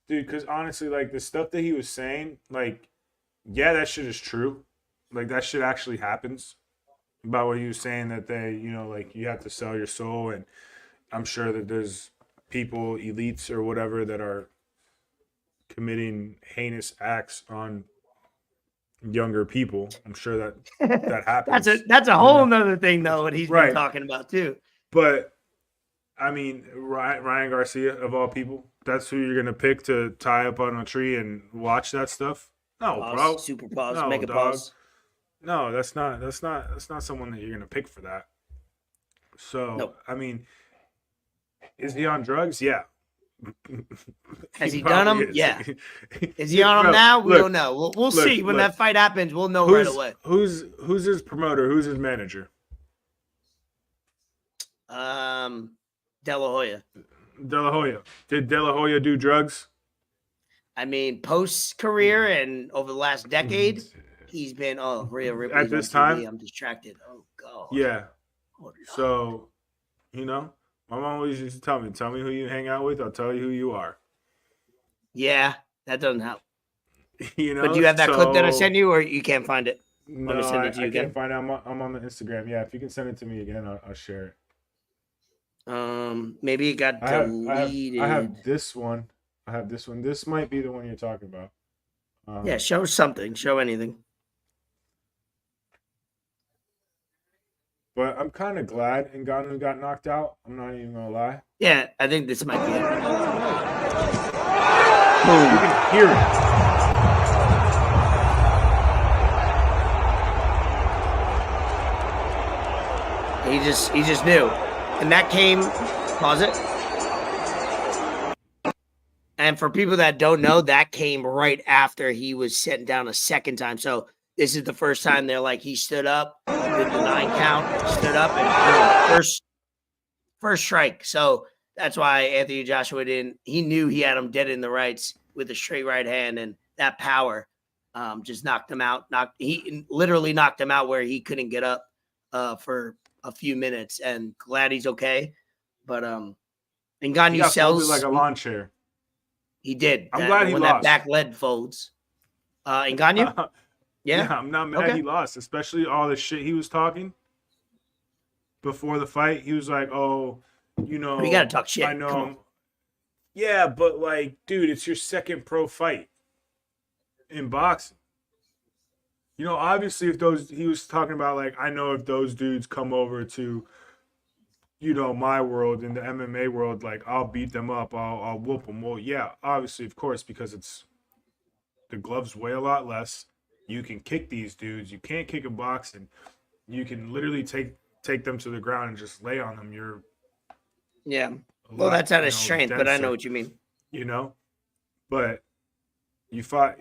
Dude, because honestly, like the stuff that he was saying, like, yeah, that shit is true. Like that shit actually happens. About what he was saying, that they, like you have to sell your soul, and I'm sure that there's people, elites or whatever, that are committing heinous acts on younger people. I'm sure that happens. that's a whole nother thing, though, what he's been talking about too. But I mean, Ryan Garcia, of all people, that's who you're gonna pick to tie up on a tree and watch that stuff? No, pause, bro. Super pause. No, make a dog. pause. No, that's not someone that you're gonna pick for that. So nope. I mean, is he on drugs? Yeah. Has he done them? Is. Yeah. Is he on them now? We don't know. We'll see when that fight happens. We'll know right away. Who's his promoter? Who's his manager? De La Hoya. De La Hoya. Did De La Hoya do drugs? I mean, post career and over the last decade, he's been Rhea Ripley's at this time. I'm distracted. Oh God. Yeah. So, my mom always used to tell me who you hang out with, I'll tell you who you are. Yeah, that doesn't help. But do you have that clip that I sent you, or you can't find it? No, I can't find it. I'm on the Instagram. Yeah, if you can send it to me again, I'll share it. Maybe it got deleted. I have this one. This might be the one you're talking about. Yeah, show something. Show anything. But I'm kind of glad NGANNOU got knocked out. I'm not even gonna lie. Yeah, I think this might be it. Boom. You can hear it. He just knew, and that came. Pause it. And for people that don't know, that came right after he was sitting down a second time. So this is the first time they're like, he stood up, did the 9 count, stood up, and boom, first strike. So that's why Anthony Joshua didn't. He knew he had him dead in the rights with a straight right hand, and that power just knocked him out. He literally knocked him out where he couldn't get up for a few minutes. And glad he's okay. But NGANNOU sells like a lawn chair. He did. I'm glad he lost. That back leg folds. NGANNOU? Yeah, I'm not mad he lost, especially all the shit he was talking before the fight. He was like, you gotta talk shit. I know. Yeah, but like, dude, it's your second pro fight in boxing. Obviously, he was talking about like, I know if those dudes come over to, my world, in the MMA world, like I'll beat them up, I'll whoop them. Well, yeah, obviously, of course, because the gloves weigh a lot less. You can kick these dudes. You can't kick a boxing. You can literally take them to the ground and just lay on them. Well, that's out of strength, but I know what you mean. But he fought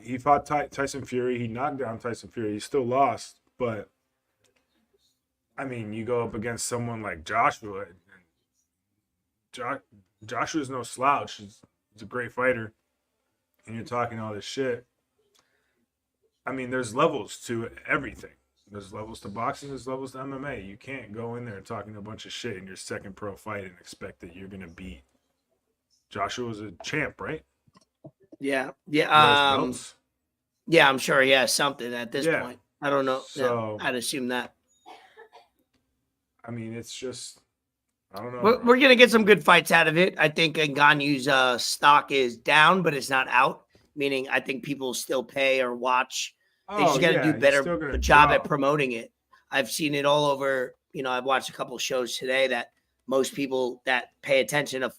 Tyson Fury. He knocked down Tyson Fury. He still lost, but I mean, you go up against someone like Joshua. Joshua's no slouch. He's a great fighter, and you're talking all this shit. I mean, there's levels to everything. There's levels to boxing. There's levels to MMA. You can't go in there talking a bunch of shit in your second pro fight and expect that you're gonna beat. Joshua's a champ, right? Yeah. Yeah, I'm sure he has something at this point. I don't know. So I'd assume that. I mean, it's just, I don't know. We're gonna get some good fights out of it. I think Ngannou's stock is down, but it's not out. Meaning, I think people still pay or watch. They just got to do better job at promoting it. I've seen it all over. I've watched a couple of shows today that most people that pay attention to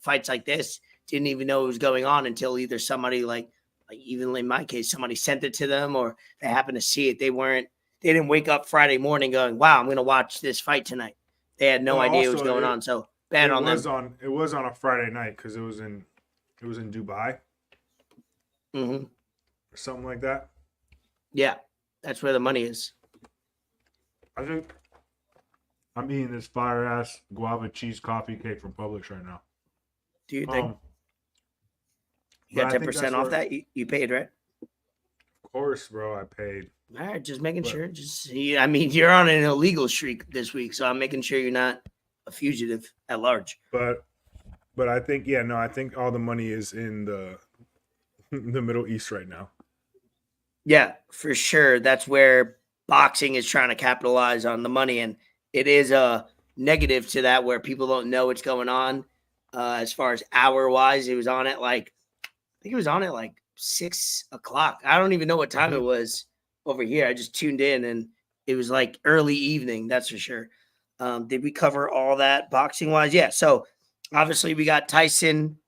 fights like this didn't even know it was going on until either somebody like even in my case, somebody sent it to them or they happened to see it. They didn't wake up Friday morning going, wow, I'm going to watch this fight tonight. They had no idea what was going on. So bad on them. It was on a Friday night because it was in Dubai. Mm-hmm. Or something like that. Yeah, that's where the money is. I think I'm eating this fire ass guava cheese coffee cake from Publix right now. Do you think you got 10% off that? You paid, right? Of course, bro. I paid. All right, just making sure. You're on an illegal streak this week, so I'm making sure you're not a fugitive at large. But I think, I think all the money is in the Middle East right now. Yeah, for sure. That's where boxing is trying to capitalize on the money, and it is a negative to that where people don't know what's going on. As far as hour wise, it was on at I think it was on at 6 o'clock. I don't even know what time it was over here. I just tuned in and it was early evening. That's for sure. Did we cover all that boxing wise? Yeah. So obviously we got Tyson,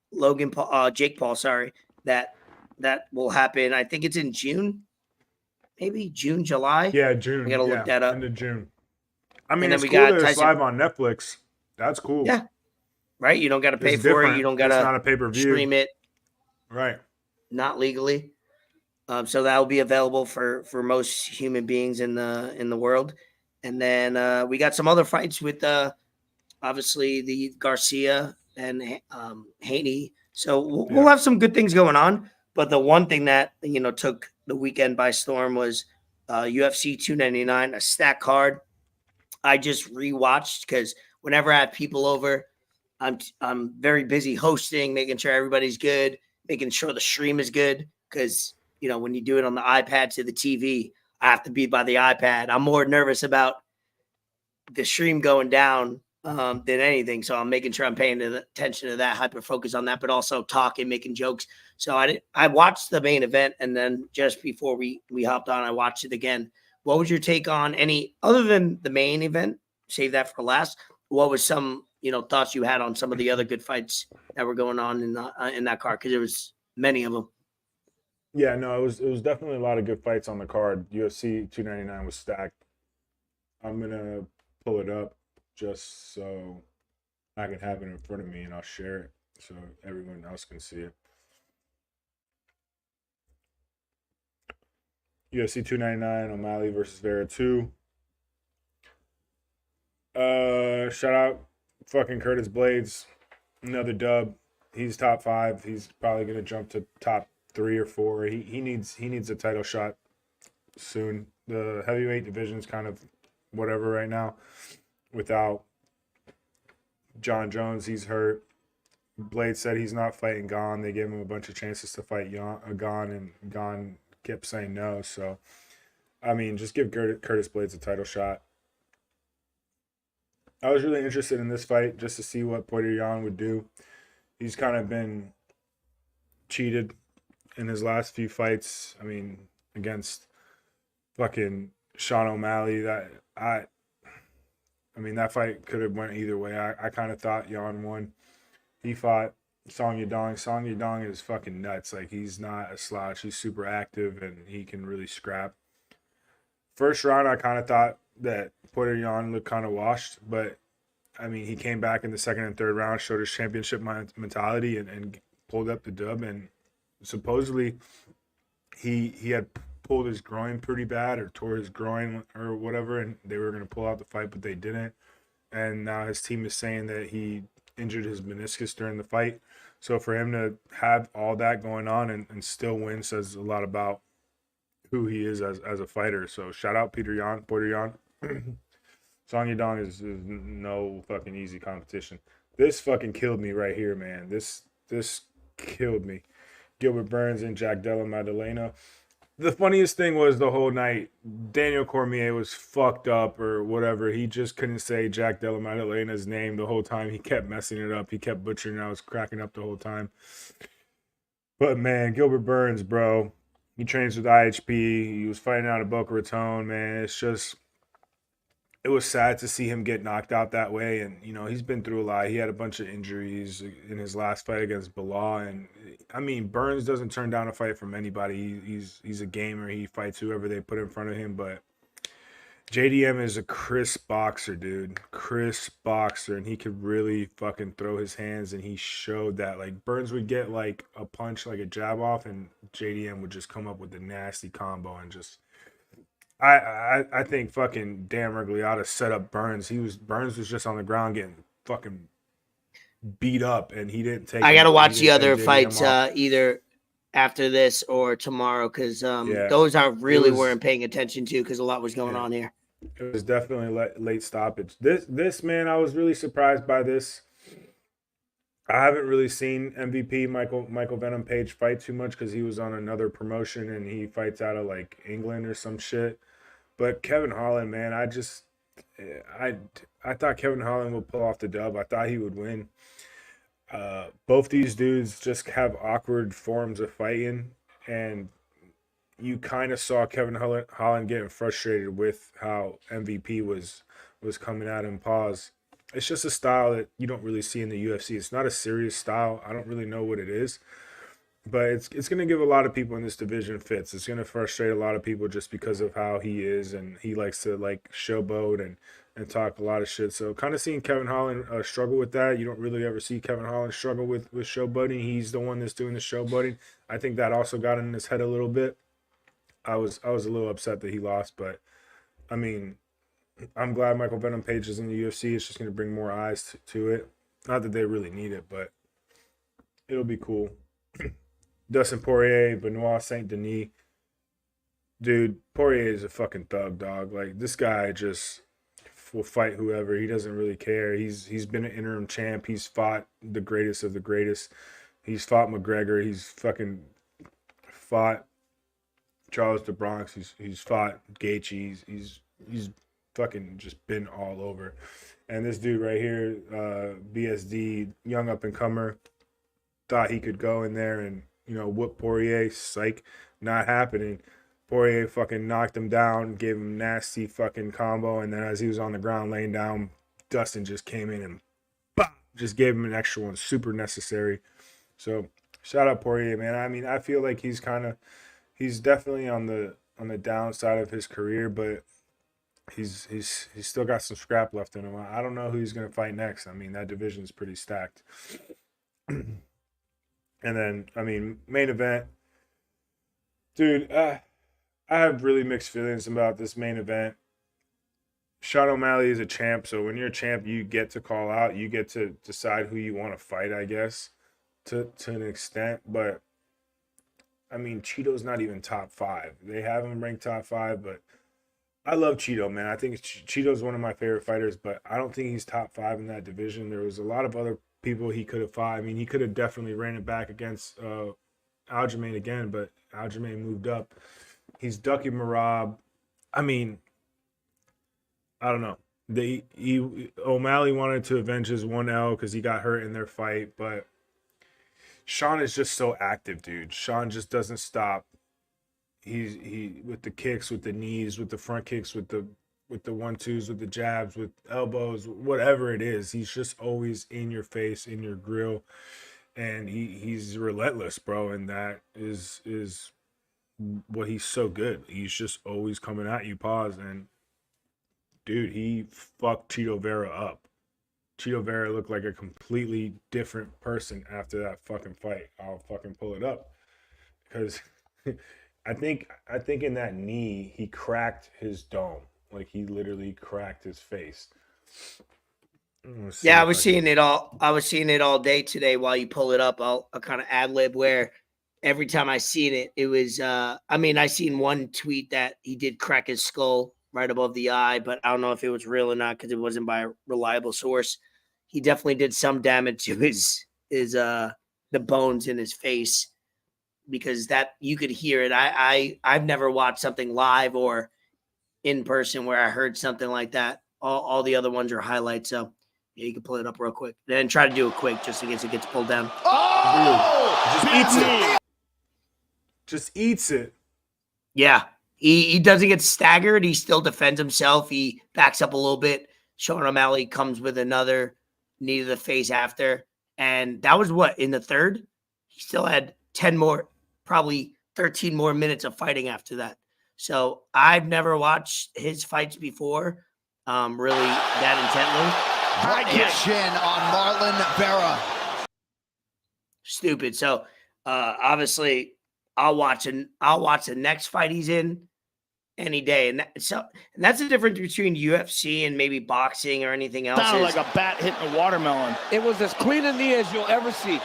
Jake Paul. Sorry, that will happen. I think it's in June, maybe June, July. Yeah, June. I gotta look that up. End of June. I mean, it's cool that it's live on Netflix. That's cool. Yeah. Right? You don't got to pay for it. You don't got to. It's not a pay-per-view. Stream it. Right. Not legally. So that will be available for most human beings in the world. And then we got some other fights with obviously the Garcia and Haney. So we'll have some good things going on. But the one thing that took the weekend by storm was UFC 299, a stack card. I just rewatched because whenever I have people over, I'm very busy hosting, making sure everybody's good, making sure the stream is good. Because when you do it on the iPad to the TV, I have to be by the iPad. I'm more nervous about the stream going down than anything. So I'm making sure I'm paying attention to that, hyper focus on that, but also talking, making jokes. So I watched the main event, and then just before we hopped on, I watched it again. What was your take on any other than the main event? Save that for last. What was some thoughts you had on some of the other good fights that were going on in that card? Because there was many of them. Yeah, no, it was definitely a lot of good fights on the card. UFC 299 was stacked. I'm gonna pull it up just so I can have it in front of me, and I'll share it so everyone else can see it. UFC 299, O'Malley versus Vera 2. Shout out fucking Curtis Blades. Another dub. He's top 5. He's probably gonna jump to top 3 or 4. He needs a title shot soon. The heavyweight division's kind of whatever right now. Without John Jones, he's hurt. Blade said he's not fighting Gane. They gave him a bunch of chances to fight Gane, and Gane kept saying no. So, I mean, just give Curtis Blades a title shot. I was really interested in this fight just to see what Petr Yan would do. He's kind of been cheated in his last few fights. I mean, against fucking Sean O'Malley, that fight could have went either way. I kind of thought Yan won. He fought Song Yadong. Song Yadong is fucking nuts. He's not a slouch. He's super active, and he can really scrap. First round, I kind of thought that Petr Yan looked kind of washed, but, I mean, he came back in the second and third round, showed his championship mentality, and pulled up the dub. And supposedly he had pulled his groin pretty bad or tore his groin or whatever, and they were going to pull out the fight, but they didn't. And now his team is saying that he injured his meniscus during the fight. So for him to have all that going on and still win says a lot about who he is as a fighter. So shout out Petr Yan. Song Yadong is no fucking easy competition. This fucking killed me right here, man. This killed me. Gilbert Burns and Jack Della Maddalena. The funniest thing was the whole night, Daniel Cormier was fucked up or whatever. He just couldn't say Jack Della Madalena's name the whole time. He kept messing it up. He kept butchering it. I was cracking up the whole time. But man, Gilbert Burns, bro, he trains with IHP. He was fighting out of Boca Raton, man. It's just, it was sad to see him get knocked out that way. And, you know, he's been through a lot. He had a bunch of injuries in his last fight against Bilal. And, I mean, Burns doesn't turn down a fight from anybody. He's a gamer. He fights whoever they put in front of him. But JDM is a crisp boxer, dude. Crisp boxer. And he could really fucking throw his hands. And he showed that. Like, Burns would get, like, a punch, like a jab off. And JDM would just come up with a nasty combo and just... I think fucking Dan Miragliotta set up Burns. Burns was just on the ground getting fucking beat up, and he didn't take. I gotta watch the take other JDM fights off. either after this or tomorrow because Yeah. those I really was- weren't paying attention to because a lot was going Yeah. on here. It was definitely late stoppage. This man, I was really surprised by this. I haven't really seen MVP Michael Venom Page fight too much because he was on another promotion and he fights out of like England or some shit. But Kevin Holland, man, I thought Kevin Holland would pull off the dub. I thought he would win. Both these dudes just have awkward forms of fighting, and you kind of saw Kevin Holland getting frustrated with how MVP was coming at him. Pause. It's just a style that you don't really see in the UFC. It's not a serious style. I don't really know what it is. But it's going to give a lot of people in this division fits. It's going to frustrate a lot of people just because of how he is, and he likes to like showboat and talk a lot of shit. So kind of seeing Kevin Holland struggle with that. You don't really ever see Kevin Holland struggle with showboating. He's the one that's doing the showboating. I think that also got in his head a little bit. I was a little upset that he lost, but I mean, I'm glad Michael Venom Page is in the UFC. It's just going to bring more eyes to it. Not that they really need it, but it'll be cool. Dustin Poirier, Benoit Saint Denis. Dude, Poirier is a fucking thug, dog. Like, this guy just will fight whoever. He doesn't really care. He's been an interim champ. He's fought the greatest of the greatest. He's fought McGregor. He's fucking fought Charles the Bronx. He's fought Gaethje. He's fucking just been all over. And this dude right here, BSD, young up-and-comer, thought he could go in there and, you know, whoop Poirier. Psych, not happening. Poirier fucking knocked him down, gave him nasty fucking combo, and then as he was on the ground laying down, Dustin just came in and just gave him an extra one. Super necessary. So shout out Poirier, man. I mean, I feel like he's definitely on the downside of his career, but he's still got some scrap left in him. I don't know who he's gonna fight next. I mean, that division is pretty stacked. And then, I mean, main event. Dude, I have really mixed feelings about this main event. Sean O'Malley is a champ, so when you're a champ, you get to call out. You get to decide who you want to fight, I guess, to an extent. But, I mean, Cheeto's not even top 5. They have him ranked top 5, but I love Cheeto, man. I think Cheeto's one of my favorite fighters, but I don't think he's top 5 in that division. There was a lot of other people he could have fought. I mean, he could have definitely ran it back against Aljamain again, but Aljamain moved up. He's ducking Merab. I mean, I don't know. O'Malley wanted to avenge his 1L because he got hurt in their fight, but Sean is just so active, dude. Sean just doesn't stop. He with the kicks, with the knees, with the front kicks, with the 1-2s, with the jabs, with elbows, whatever it is. He's just always in your face, in your grill, and he's relentless, bro. And that is what he's so good. He's just always coming at you. Pause. And dude, he fucked Chito Vera up. Chito Vera looked like a completely different person after that fucking fight. I'll fucking pull it up because I think in that knee he cracked his dome. Like, he literally cracked his face. Yeah, I was seeing it all. I was seeing it all day today. While you pull it up, I'll kind of ad lib where every time I seen it, it was. I mean, I seen one tweet that he did crack his skull right above the eye, but I don't know if it was real or not because it wasn't by a reliable source. He definitely did some damage to his the bones in his face. because that you could hear it. I've never watched something live or in person where I heard something like that. All the other ones are highlights. So yeah, you can pull it up real quick. Then try to do it quick just in case it gets pulled down. Oh! Just eats it. Just eats it. Yeah. He doesn't get staggered. He still defends himself. He backs up a little bit. Sean O'Malley comes with another knee to the face after. And that was what, in the third? He still had 10 more, probably 13 more minutes of fighting after that. So I've never watched his fights before, really that intently. Right chin on Marlon Vera. Stupid. So obviously I'll watch the next fight he's in any day. And that's the difference between UFC and maybe boxing or anything else. Sounded like a bat hitting a watermelon. It was as clean a knee as you'll ever see.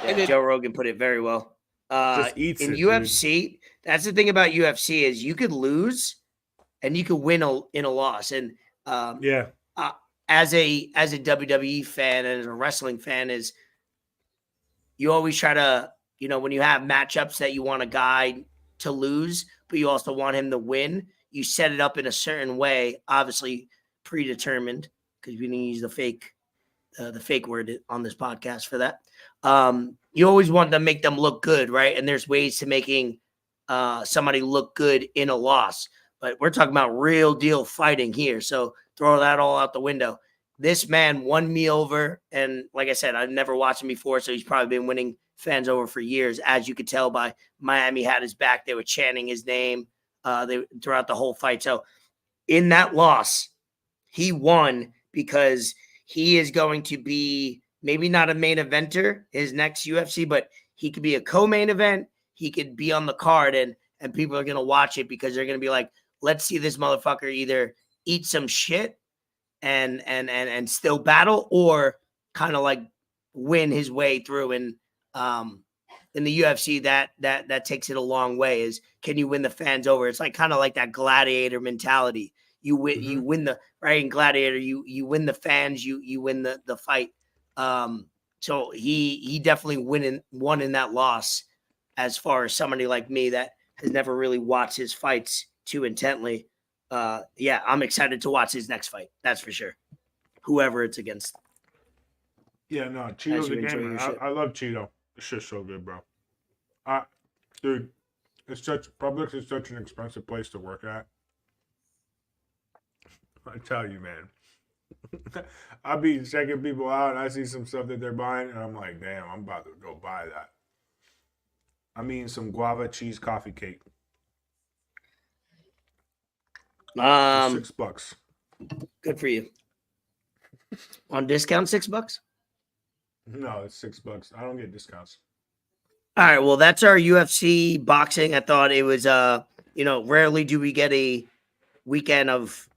Yeah, Joe Rogan put it very well. Just eats in it, UFC, dude. That's the thing about UFC is you could lose and you could win in a loss. And as a WWE fan and as a wrestling fan, is you always try to, when you have matchups that you want a guy to lose, but you also want him to win, you set it up in a certain way, obviously predetermined, because we didn't use the fake word on this podcast for that. You always want to make them look good, right? And there's ways to making somebody look good in a loss. But we're talking about real deal fighting here. So throw that all out the window. This man won me over. And like I said, I've never watched him before. So he's probably been winning fans over for years. As you could tell by Miami had his back. They were chanting his name throughout the whole fight. So in that loss, he won because he is going to be maybe not a main eventer his next UFC, but he could be a co-main event. He could be on the card and people are going to watch it because they're going to be like, let's see this motherfucker either eat some shit and still battle or kind of like win his way through. And in the UFC, that takes it a long way is, can you win the fans over? It's like kind of like that gladiator mentality. You win, you win the right in gladiator. You win the fans. You win the fight. So he definitely won in that loss. As far as somebody like me that has never really watched his fights too intently, yeah, I'm excited to watch his next fight. That's for sure. Whoever it's against. Yeah, no, Cheeto's a gamer. I love Cheeto. This shit's so good, bro. Dude, Publix is such an expensive place to work at. I tell you, man. I be checking people out and I see some stuff that they're buying and I'm like, damn, I'm about to go buy that. I'm eating some guava cheese coffee cake. $6. Good for you. On discount, $6? No, it's $6. I don't get discounts. All right, well, that's our UFC boxing. I thought it was rarely do we get a weekend of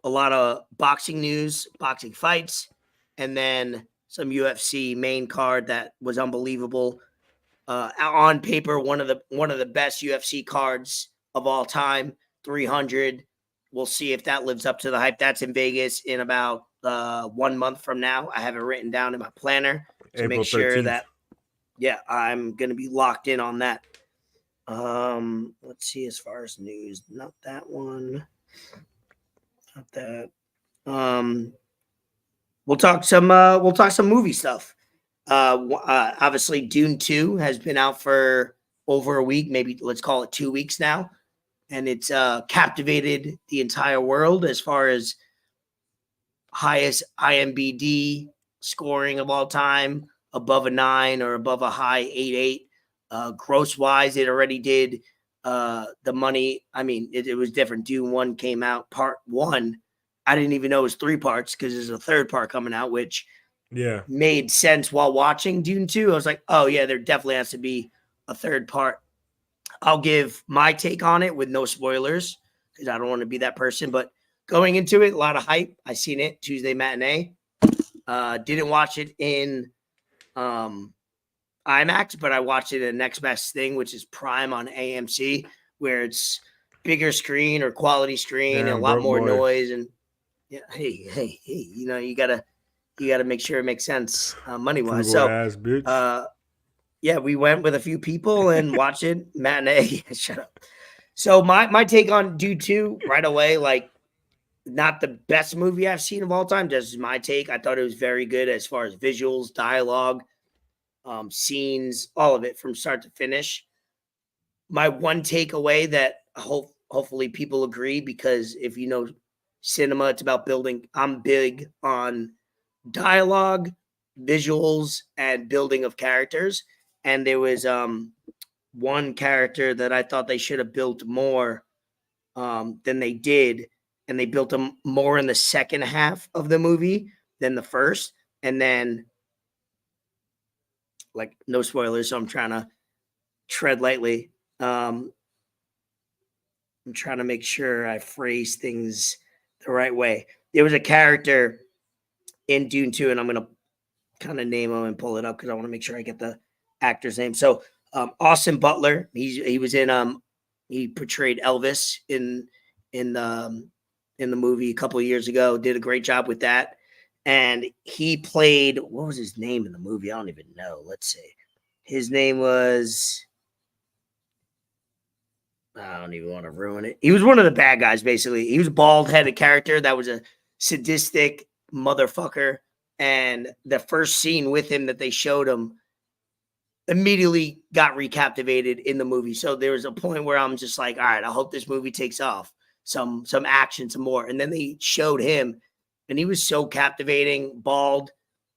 a lot of boxing news, boxing fights, and then some UFC main card that was unbelievable. On paper, one of the best UFC cards of all time, 300. We'll see if that lives up to the hype. That's in Vegas in about 1 month from now. I have it written down in my planner to April make sure 13th. that, yeah, I'm going to be locked in on that. Let's see as far as news. Not that one. Not that. We'll talk some movie stuff. Obviously Dune 2 has been out for over a week, maybe let's call it 2 weeks now. And it's captivated the entire world as far as highest IMDb scoring of all time, above a 9 or above a high 8.8. Gross wise, it already did the money. I mean, it was different. Dune 1 came out, part 1. I didn't even know it was 3 parts because there's a third part coming out, which made sense while watching Dune 2. I was like, oh, yeah, there definitely has to be a third part. I'll give my take on it with no spoilers because I don't want to be that person. But going into it, a lot of hype. I seen it Tuesday matinee. Didn't watch it in IMAX, but I watched it in Next Best Thing, which is Prime on AMC, where it's bigger screen or quality screen and a lot more noise. And yeah, hey, you gotta make sure it makes sense money wise. So Yeah, we went with a few people and watched it matinee. Shut up. So my take on Dune 2 right away, like not the best movie I've seen of all time. Just my take. I thought it was very good as far as visuals, dialogue, scenes, all of it from start to finish. My one takeaway that hopefully people agree, because if you know cinema, it's about building. I'm big on dialogue, visuals, and building of characters. And there was one character that I thought they should have built more than they did, and they built him more in the second half of the movie than the first. And then, like, no spoilers, so I'm trying to tread lightly. I'm trying to make sure I phrase things the right way. There was a character in Dune 2, and I'm going to kind of name him and pull it up because I want to make sure I get the actor's name. So Austin Butler, he was in he portrayed Elvis in the movie a couple of years ago. Did a great job with that, and he played, what was his name in the movie? I don't even know. Let's see. His name was, I don't even want to ruin it. He was one of the bad guys, basically. He was a bald-headed character that was a sadistic motherfucker. And the first scene with him that they showed him immediately got recaptivated in the movie. So there was a point where I'm just like, all right, I hope this movie takes off. Some action, some more. And then they showed him, and he was so captivating, bald,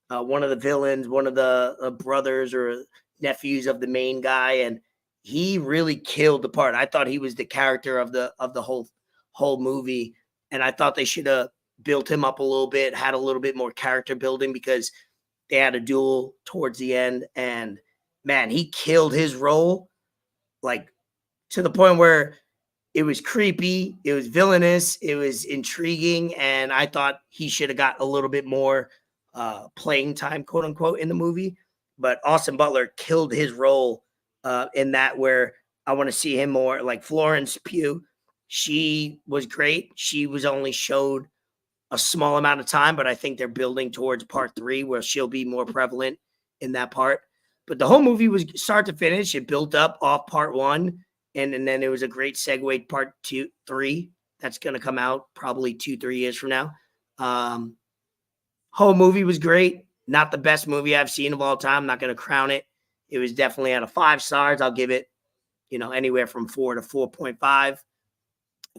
one of the villains, one of the brothers or nephews of the main guy. And he really killed the part. I thought he was the character of the whole movie. And I thought they should have built him up a little bit, had a little bit more character building, because they had a duel towards the end, and man, he killed his role, like, to the point where it was creepy, it was villainous, it was intriguing, and I thought he should have got a little bit more playing time, quote unquote, in the movie. But Austin Butler killed his role in that, where I want to see him more. Like Florence Pugh, she was great. She was only showed a small amount of time, but I think they're building towards part 3 where she'll be more prevalent in that part. But the whole movie was start to finish. It built up off part 1, and then it was a great segue part 2, 3 that's going to come out probably 2-3 years from now. Whole movie was great. Not the best movie I've seen of all time. Not going to crown it. It was definitely out of 5 stars. I'll give it, anywhere from 4 to 4.5.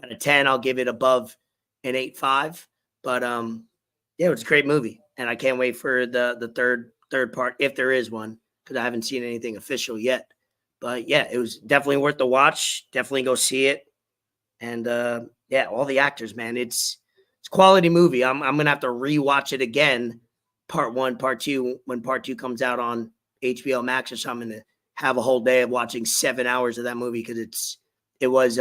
Out of 10, I'll give it above an 8.5. But yeah, it was a great movie, and I can't wait for the third part, if there is one, because I haven't seen anything official yet. But yeah, it was definitely worth the watch. Definitely go see it. And yeah, all the actors, man, it's a quality movie. I'm gonna have to rewatch it again, part 1, part 2, when part 2 comes out on HBO Max or something, to have a whole day of watching 7 hours of that movie, because it was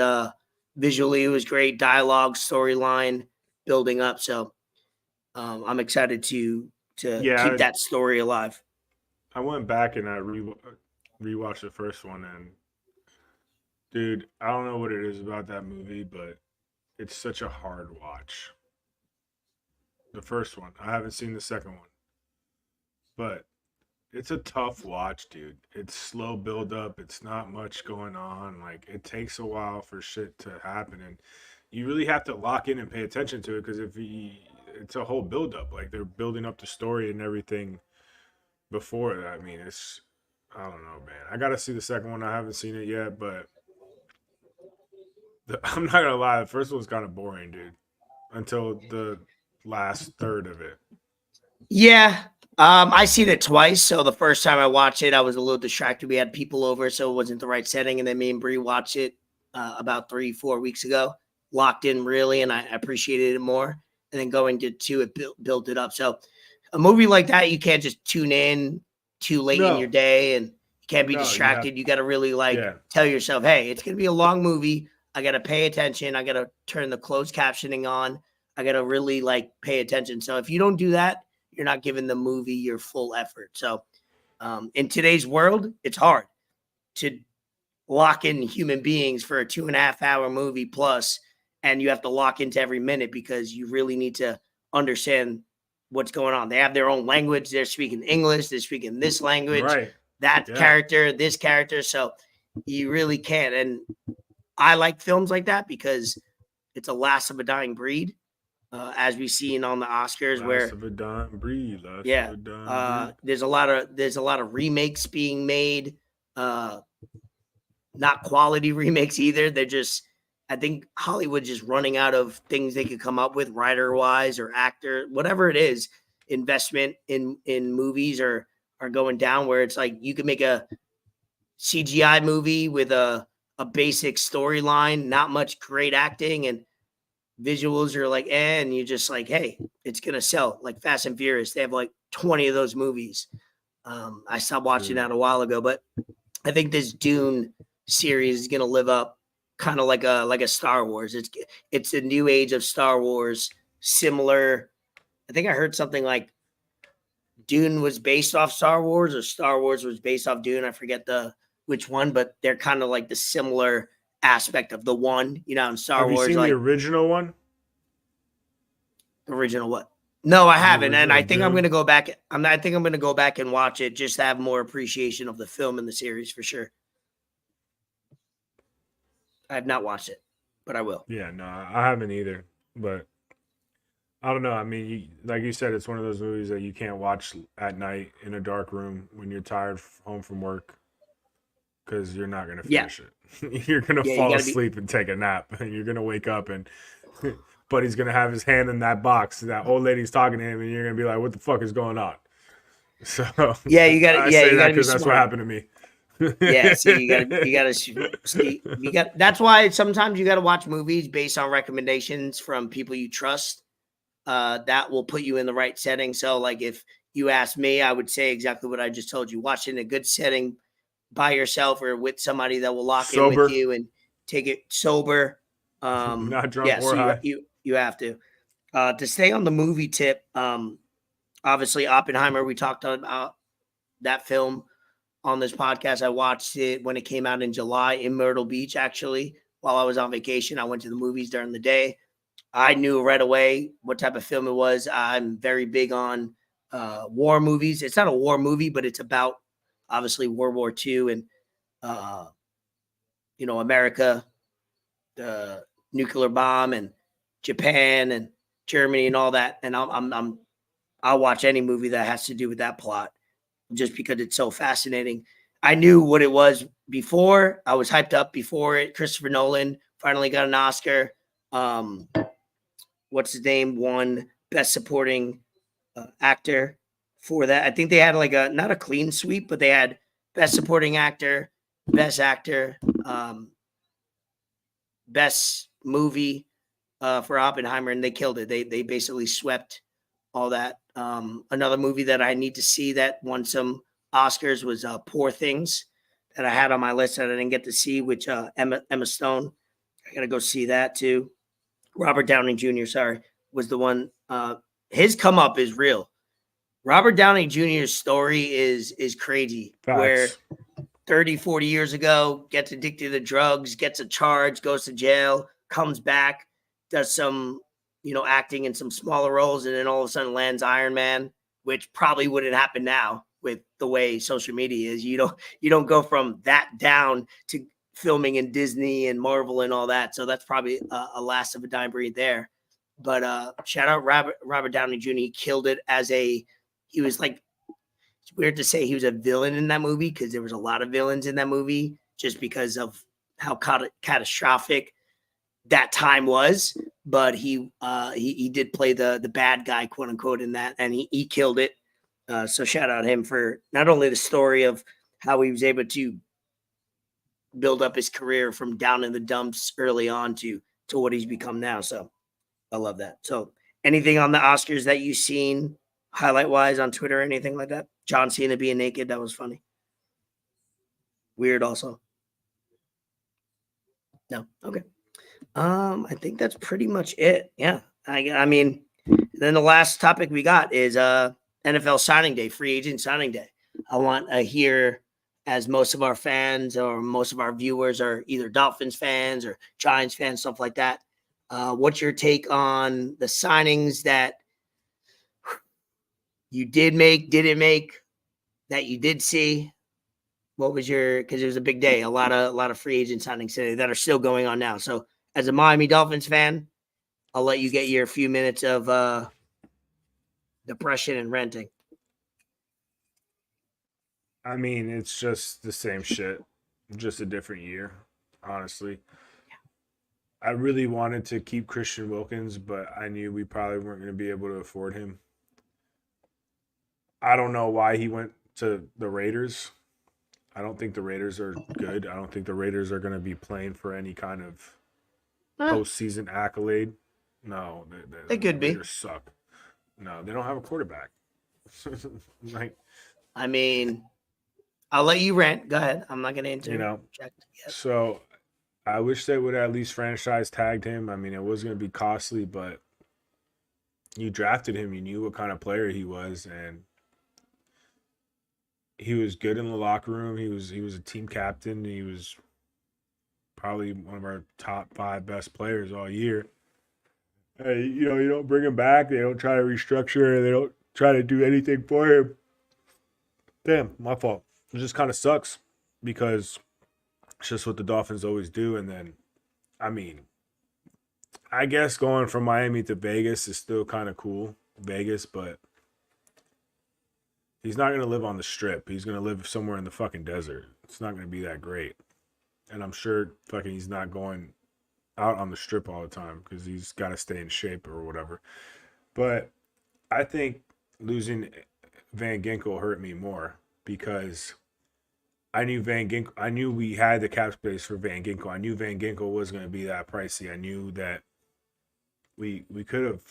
visually, it was great, dialogue, storyline, building up. So I'm excited to keep that story alive. I went back and I rewatched the first one, and dude, I don't know what it is about that movie, but it's such a hard watch. The first one. I haven't seen the second one, but it's a tough watch, dude. It's slow build up. It's not much going on. Like, it takes a while for shit to happen, and you really have to lock in and pay attention to it, because it's a whole build up. Like, they're building up the story and everything before that. I mean, I don't know, man. I got to see the second one. I haven't seen it yet, but I'm not going to lie. The first one's kind of boring, dude, until the last third of it. Yeah. I seen it twice. So the first time I watched it, I was a little distracted. We had people over, so it wasn't the right setting. And then me and Bree watched it about 3-4 weeks ago. Locked in, really, and I appreciated it more. And then going to 2, it built it up. So a movie like that, you can't just tune in too late in your day, and you can't be distracted. You got to really tell yourself, hey, it's going to be a long movie. I got to pay attention. I got to turn the closed captioning on. I got to really pay attention. So if you don't do that, you're not giving the movie your full effort. So in today's world, it's hard to lock in human beings for a 2.5-hour movie plus, and you have to lock into every minute, because you really need to understand what's going on. They have their own language. They're speaking English. They're speaking this language. Right. that character, this character. So you really can't. And I like films like that because it's a last of a dying breed, as we've seen on the Oscars, Last of a dying breed. There's a lot of remakes being made, not quality remakes either. They're just, I think Hollywood's just running out of things they could come up with, writer wise or actor, whatever it is. Investment in movies are going down, where it's like you can make a CGI movie with a basic storyline, not much great acting, and visuals are like, and you're just like, hey, it's gonna sell. Like Fast and Furious, they have like 20 of those movies. I stopped watching that a while ago, but I think this Dune series is gonna live up, kind of like a Star Wars. It's a new age of Star Wars, similar. I think I heard something like Dune was based off Star Wars, or Star Wars was based off Dune. I forget which one, but they're kind of like the similar aspect of the one, in Star Wars. Have you seen the original one? Original what? No, I haven't, and I think I'm going to go back. I think I'm going to go back and watch it just to have more appreciation of the film and the series for sure. I have not watched it, but I will. Yeah, no, I haven't either, but I don't know. I mean, like you said, it's one of those movies that you can't watch at night in a dark room when you're tired home from work, because you're not going to finish it. You're going to fall asleep and take a nap, and you're going to wake up, and Buddy's going to have his hand in that box. That old lady's talking to him, and you're going to be like, what the fuck is going on? So yeah, you got to, say that because that's what happened to me. Yeah, so you got that's why sometimes you got to watch movies based on recommendations from people you trust. That will put you in the right setting. So like if you ask me, I would say exactly what I just told you. Watch it in a good setting by yourself or with somebody that will lock in with you and take it sober. Not drunk or high. You have to stay on the movie tip. Obviously Oppenheimer, we talked about that film on this podcast. I watched it when it came out in July in Myrtle Beach, actually, while I was on vacation. I went to the movies during the day. I knew right away what type of film it was. I'm very big on war movies. It's not a war movie, but it's about obviously World War II and America, the nuclear bomb, and Japan and Germany and all that. And I'll watch any movie that has to do with that plot just because it's so fascinating. I knew what it was before. I was hyped up before it. Christopher Nolan finally got an Oscar. What's his name? Won Best Supporting Actor for that. I think they had like not a clean sweep, but they had Best Supporting Actor, Best Actor, Best Movie for Oppenheimer, and they killed it. They basically swept all that. Another movie that I need to see that won some Oscars was Poor Things, that I had on my list that I didn't get to see, which Emma Stone. I got to go see that too. Robert Downey Jr., was the one. His come up is real. Robert Downey Jr.'s story is crazy. Facts. Where 30, 40 years ago, gets addicted to drugs, gets a charge, goes to jail, comes back, does some, acting in some smaller roles, and then all of a sudden lands Iron Man, which probably wouldn't happen now with the way social media is. You don't go from that down to filming in Disney and Marvel and all that. So that's probably a last of a dying breed there. But shout out Robert Downey Jr. He killed it he was like, it's weird to say he was a villain in that movie because there was a lot of villains in that movie just because of how catastrophic that time was. But he did play the bad guy, quote unquote, in that, and he killed it. So shout out him for not only the story of how he was able to build up his career from down in the dumps early on to what he's become now. So I love that. So anything on the Oscars that you've seen highlight wise on Twitter or anything like that? John Cena being naked, that was funny. Weird also. No. Okay. I think that's pretty much it. Yeah. I mean, then the last topic we got is NFL signing day, free agent signing day. I want to hear, as most of our fans or most of our viewers are either Dolphins fans or Giants fans, stuff like that. What's your take on the signings that you didn't make, that you did see? what was your, because it was a big day, a lot of free agent signings today that are still going on now. So as a Miami Dolphins fan, I'll let you get your few minutes of depression and renting. I mean, it's just the same shit, just a different year, honestly. I really wanted to keep Christian Wilkins, but I knew we probably weren't going to be able to afford him. I don't know why he went to the Raiders. I don't think the Raiders are good. I don't think the Raiders are going to be playing for any kind of postseason accolade. No, They could be. Raiders suck. No, they don't have a quarterback. Like, I mean, I'll let you rant. Go ahead. I'm not going to interject. So I wish they would at least franchise tagged him. I mean, it was going to be costly, but you drafted him. You knew what kind of player he was, and he was good in the locker room. He was a team captain. He was probably one of our top 5 best players all year. You don't bring him back. They don't try to restructure. They don't try to do anything for him. Damn, my fault. It just kind of sucks because it's just what the Dolphins always do. And then, I mean, I guess going from Miami to Vegas is still kind of cool, Vegas, but he's not going to live on the Strip. He's going to live somewhere in the fucking desert. It's not going to be that great. And I'm sure fucking he's not going out on the Strip all the time because he's got to stay in shape or whatever. But I think losing Van Ginkel hurt me more because I knew we had the cap space for Van Ginkel. I knew Van Ginkel was going to be that pricey. I knew that we could have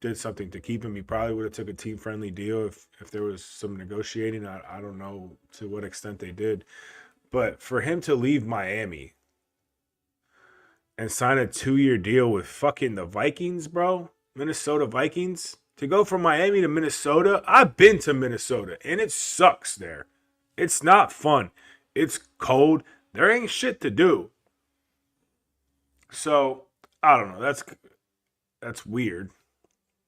did something to keep him. He probably would have took a team-friendly deal if there was some negotiating. I don't know to what extent they did. But for him to leave Miami and sign a 2-year deal with fucking the Vikings, bro, Minnesota Vikings, to go from Miami to Minnesota, I've been to Minnesota, and it sucks there. It's not fun. It's cold. There ain't shit to do. So, I don't know. That's weird.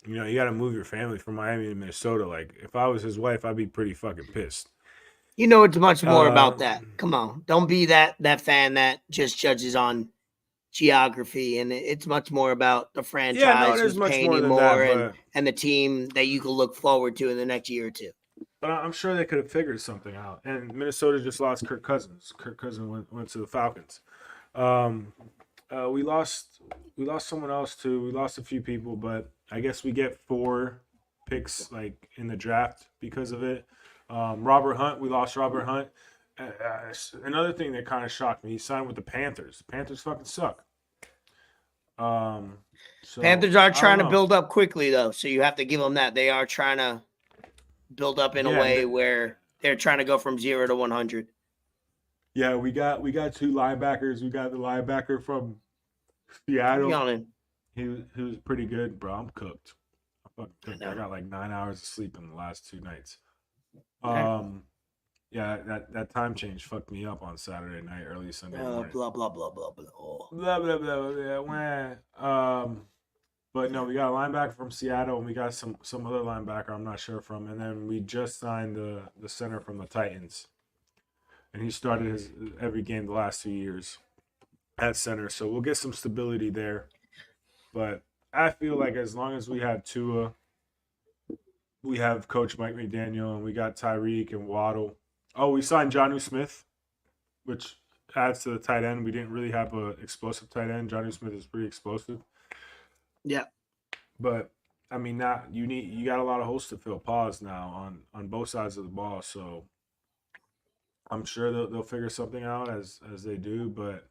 You got to move your family from Miami to Minnesota. Like, if I was his wife, I'd be pretty fucking pissed. It's much more about that. Come on. Don't be that fan that just judges on geography, and it's much more about the franchise who's paying you more and the team that you can look forward to in the next year or two. But I'm sure they could have figured something out. And Minnesota just lost Kirk Cousins. Kirk Cousins went to the Falcons. We lost someone else too. We lost a few people, but I guess we get 4 picks like in the draft because of it. Robert Hunt, we lost Robert Hunt. Another thing that kind of shocked me, he signed with the Panthers. The Panthers fucking suck. Panthers are trying to build up quickly, though, so you have to give them that. They are trying to build up in a way where they're trying to go from 0 to 100. Yeah, we got 2 linebackers. We got the linebacker from Seattle. He was pretty good, bro. I'm cooked. I got like 9 hours of sleep in the last 2 nights. Yeah, that time change fucked me up on Saturday night, early Sunday morning. Blah blah blah blah blah. Blah blah blah blah. But no, we got a linebacker from Seattle, and we got some other linebacker I'm not sure from, and then we just signed the center from the Titans, and he started every game the last 2 years at center, so we'll get some stability there. But I feel like as long as we have Tua, we have Coach Mike McDaniel, and we got Tyreek and Waddle. Oh, we signed JONNU Smith, which adds to the tight end. We didn't really have an explosive tight end. JONNU Smith is pretty explosive. Yeah. But, I mean, you got a lot of holes to fill, pause now on both sides of the ball. So I'm sure they'll figure something out as they do. But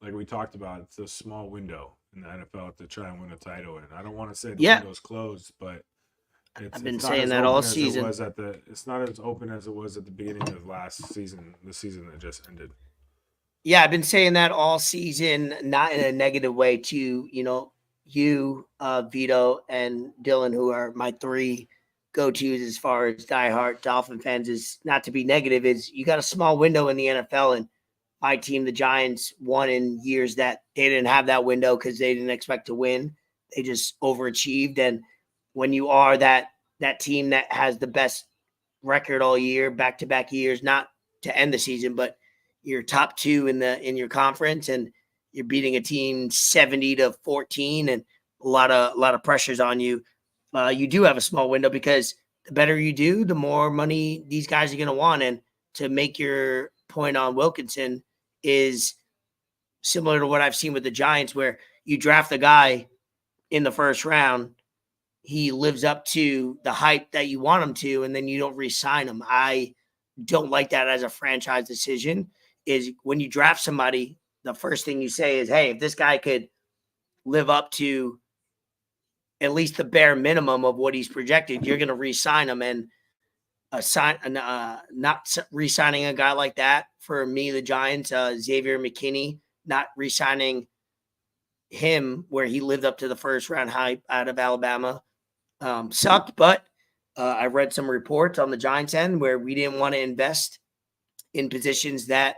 like we talked about, it's a small window in the NFL to try and win a title. And I don't want to say the window's closed, but I've been saying that all season. It's not as open as it was at the beginning of last season, the season that just ended. Yeah, I've been saying that all season, not in a negative way to, you, Vito, and Dylan, who are my 3 go-tos as far as diehard Dolphin fans, is not to be negative, is you got a small window in the NFL, and my team, the Giants, won in years that they didn't have that window because they didn't expect to win. They just overachieved, and when you are that team that has the best record all year, back-to-back years, not to end the season, but you're top 2 in your conference, and you're beating a team 70-14, and a lot of pressures on you. You do have a small window because the better you do, the more money these guys are going to want. And to make your point on Wilkinson is similar to what I've seen with the Giants, where you draft a guy in the first round, he lives up to the hype that you want him to, and then you don't re-sign him. I don't like that as a franchise decision. Is when you draft somebody, the first thing you say is, hey, if this guy could live up to at least the bare minimum of what he's projected, you're going to re-sign him. And not re-signing a guy like that, for me, the Giants, Xavier McKinney, not re-signing him where he lived up to the first round hype out of Alabama, sucked. But I read some reports on the Giants end where we didn't want to invest in positions that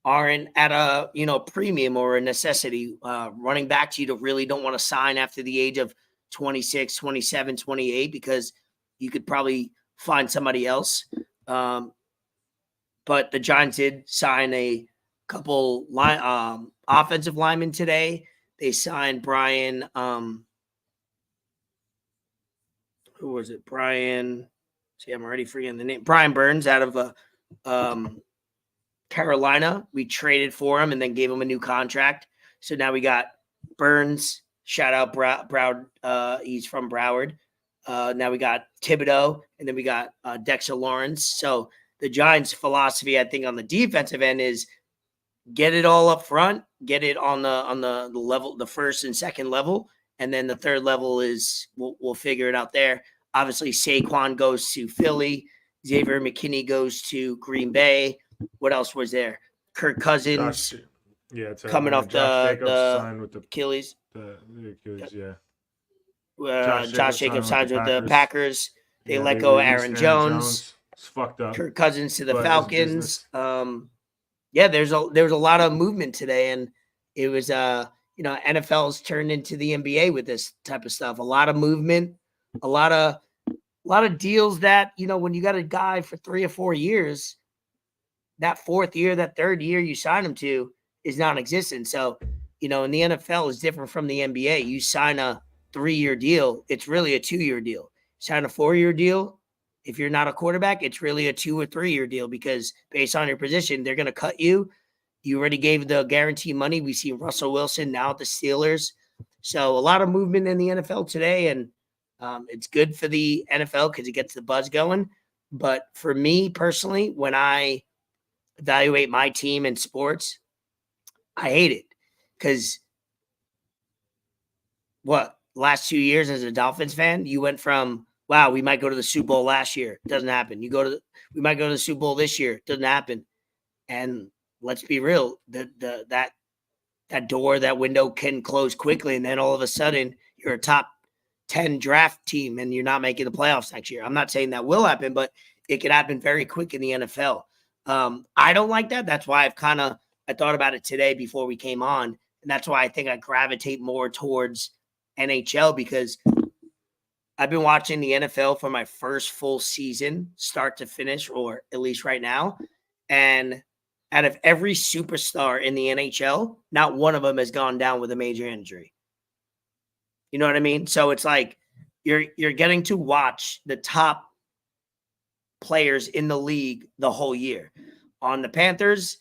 aren't at a premium or a necessity. Running backs, you really don't want to sign after the age of 26, 27, 28, because you could probably find somebody else. But the Giants did sign a couple offensive linemen today. They signed Brian. Who was it? Brian. See, I'm already forgetting the name. Brian Burns out of Carolina. We traded for him and then gave him a new contract. So now we got Burns. Shout out Broward. He's from Broward. Now we got Thibodeau, and then we got Dexter Lawrence. So the Giants' philosophy, I think, on the defensive end is get it all up front, get it on the level, the first and second level, and then the third level is we'll figure it out there. Obviously, Saquon goes to Philly. Xavier McKinney goes to Green Bay. What else was there? Kirk Cousins. Coming off the Achilles. The Achilles, yeah. Josh Jacobs signs with the Packers. They let go Aaron Jones. It's fucked up. Kirk Cousins to the Falcons. There's a lot of movement today, and it was NFL's turned into the NBA with this type of stuff. A lot of movement, a lot of deals that when you got a guy for 3 or 4 years, that fourth year, that third year you sign him to is non-existent. So in the NFL is different from the NBA. You sign a 3-year deal, it's really a 2-year deal. Sign a 4-year deal, if you're not a quarterback, it's really a 2 or 3-year deal, because based on your position, they're going to cut you. You already gave the guarantee money. We see Russell Wilson now at the Steelers. So a lot of movement in the NFL today, and it's good for the NFL because it gets the buzz going. But for me personally, when I evaluate my team in sports, I hate it because last 2 years as a Dolphins fan, you went from, wow, we might go to the Super Bowl last year. Doesn't happen. We might go to the Super Bowl this year. Doesn't happen. And let's be real, that door, that window can close quickly. And then all of a sudden you're a top 10 draft team and you're not making the playoffs next year. I'm not saying that will happen, but it could happen very quick in the NFL. I don't like that. That's why I thought about it today before we came on. And that's why I think I gravitate more towards NHL, because I've been watching the NFL for my first full season, start to finish, or at least right now. And out of every superstar in the NHL, not one of them has gone down with a major injury. You know what I mean? So it's like you're getting to watch the top players in the league the whole year. On the Panthers,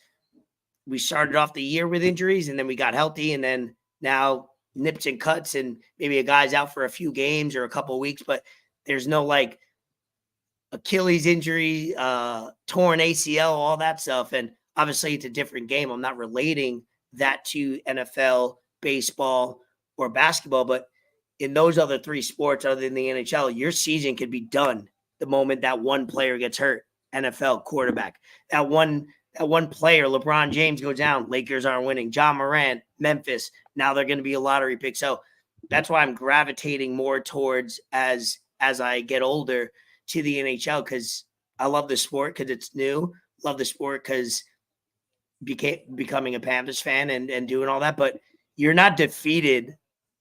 we started off the year with injuries, and then we got healthy, and then now nips and cuts, and maybe a guy's out for a few games or a couple of weeks, but there's no like Achilles injury, torn ACL, all that stuff. And obviously it's a different game. I'm not relating that to NFL, baseball, or basketball, but in those other 3 sports other than the NHL, your season could be done the moment that one player gets hurt. NFL quarterback, that one player, LeBron James, goes down, Lakers aren't winning. John Morant, Memphis, now they're going to be a lottery pick. So that's why I'm gravitating more towards, as I get older, to the NHL, because I love the sport because it's new. Love the sport because becoming a Panthers fan and doing all that. But you're not defeated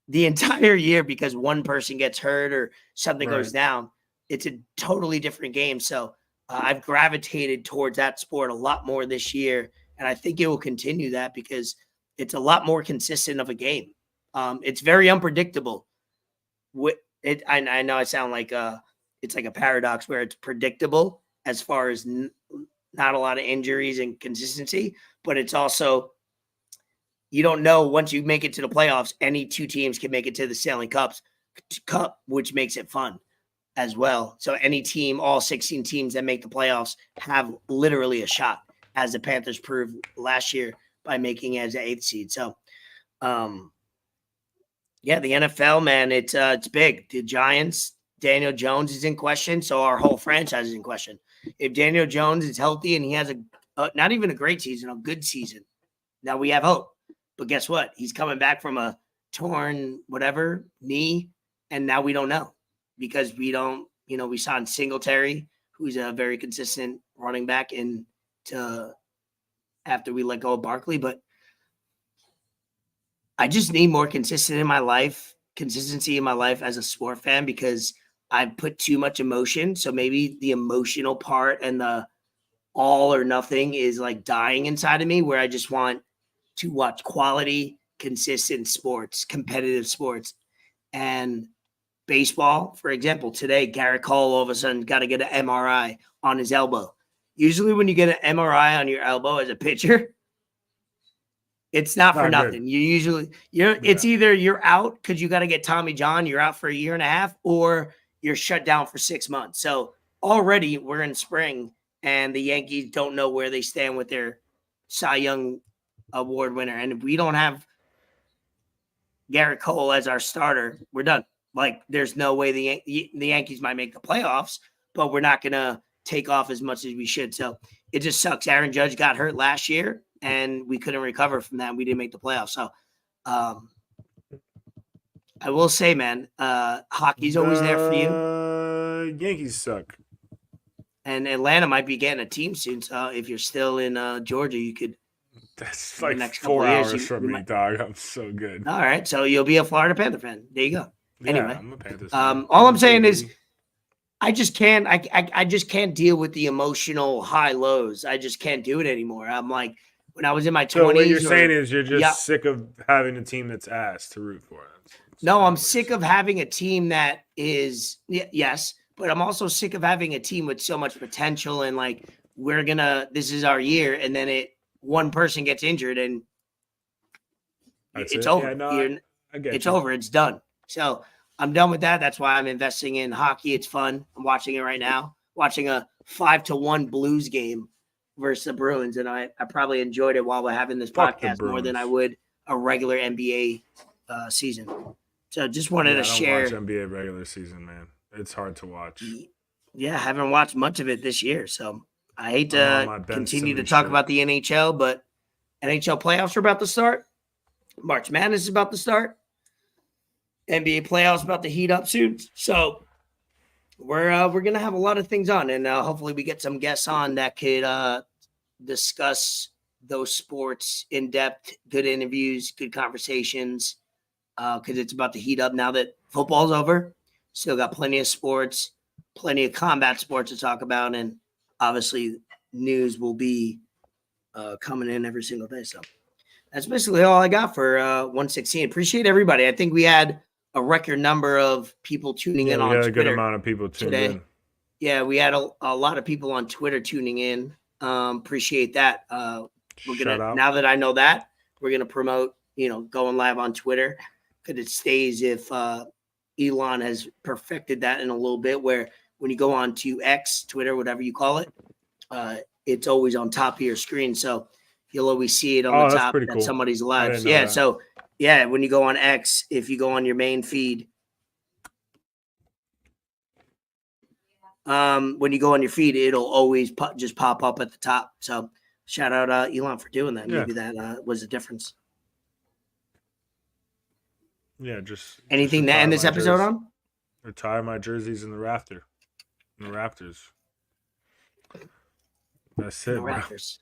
the entire year because one person gets hurt or something goes down. It's a totally different game. So I've gravitated towards that sport a lot more this year, and I think it will continue that because it's a lot more consistent of a game. It's very unpredictable. I know I sound like it's like a paradox where it's predictable as far as not a lot of injuries and consistency, but it's also you don't know once you make it to the playoffs, any two teams can make it to the Stanley Cup, which makes it fun as well. So any team, all 16 teams that make the playoffs have literally a shot, as the Panthers proved last year by making it as an 8th seed. So, yeah, the NFL, man, it's big. The Giants, Daniel Jones is in question, so our whole franchise is in question. If Daniel Jones is healthy and he has a not even a great season, a good season, now we have hope. But guess what? He's coming back from a torn whatever knee, and now we don't know because we don't, we signed Singletary, who's a very consistent running back, after we let go of Barkley. But I just need more consistency in my life as a sport fan because I've put too much emotion. So maybe the emotional part and the all or nothing is like dying inside of me, where I just want to watch quality, consistent sports, competitive sports. And baseball, for example, today, Garrett Cole all of a sudden got to get an MRI on his elbow. Usually when you get an MRI on your elbow as a pitcher, it's not for nothing. Good. It's either you're out because you got to get Tommy John, you're out for a year and a half, or you're shut down for 6 months. So already we're in spring and the Yankees don't know where they stand with their Cy Young Award winner. And if we don't have Garrett Cole as our starter, we're done. Like, there's no way the Yankees might make the playoffs, but we're not going to take off as much as we should. So it just sucks. Aaron Judge got hurt last year, and we couldn't recover from that. We didn't make the playoffs. So I will say, man, hockey's always there for you. Yankees suck. And Atlanta might be getting a team soon. So if you're still in Georgia, you could. That's like next 4 hours from me, dog. I'm so good. All right. So you'll be a Florida Panther fan. There you go. Yeah, anyway, I'm a Panthers fan. All I'm saying is I just can't deal with the emotional high lows. I just can't do it anymore. I'm like, when I was in my 20s. So what you're saying is you're just sick of having a team that's ass to root for. No, I'm sick of having a team that is, yes, but I'm also sick of having a team with so much potential and like, this is our year. And then one person gets injured and it's over. Yeah, no, it's over. It's done. So I'm done with that. That's why I'm investing in hockey. It's fun. I'm watching it right now, watching a 5-1 Blues game versus the Bruins. And I probably enjoyed it while we're having this podcast more than I would a regular NBA season. So just wanted to share. I don't watch NBA regular season, man. It's hard to watch. Yeah, I haven't watched much of it this year. So I hate to continue to talk about the NHL, but NHL playoffs are about to start. March Madness is about to start. NBA playoffs about to heat up soon. So we're gonna have a lot of things on, and hopefully we get some guests on that could discuss those sports in depth, good interviews, good conversations, because it's about to heat up now that football's over. Still got plenty of sports, plenty of combat sports to talk about, and obviously news will be coming in every single day. So that's basically all I got for 116. Appreciate everybody. I think we had a record number of people tuning in on Twitter. A good amount of people tuned in. Yeah, we had a lot of people on Twitter tuning in. Appreciate that. Now that I know that, we're gonna promote, going live on Twitter, because it stays if Elon has perfected that in a little bit, where when you go on to X, Twitter, whatever you call it, it's always on top of your screen. So you'll always see it on the top that somebody's live. Yeah. So yeah, when you go on X, if you go on your main feed, when you go on your feed, it'll always just pop up at the top. So shout out Elon for doing that. Maybe that was the difference. Yeah, just anything to end this episode on? Retire my jerseys in the Raptors. That's it, bro. Raptors.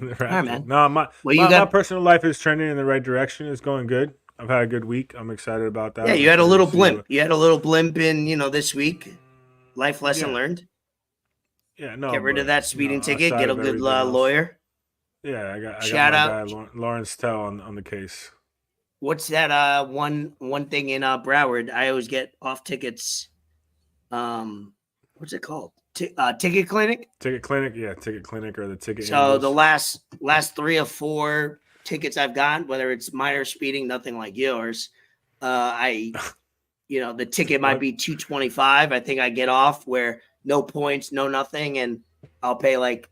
All right, man. No, my personal life is trending in the right direction. It's going good. I've had a good week. I'm excited about that. Yeah, you had a little blimp. You had a little blimp in, this week. Life lesson learned. Yeah, no. Get rid of but, that speeding you know, ticket. outside Get a of good everything else- lawyer. Yeah, I got Shout my out- guy Lawrence Tell on the case. What's that? One thing in Broward, I always get off tickets. What's it called? Ticket clinic. Ticket clinic, yeah, ticket clinic or the ticket. So the Angels. last 3 or 4 tickets I've gotten, whether it's minor speeding, nothing like yours, the ticket might be $225. I think I get off where no points, no nothing, and I'll pay like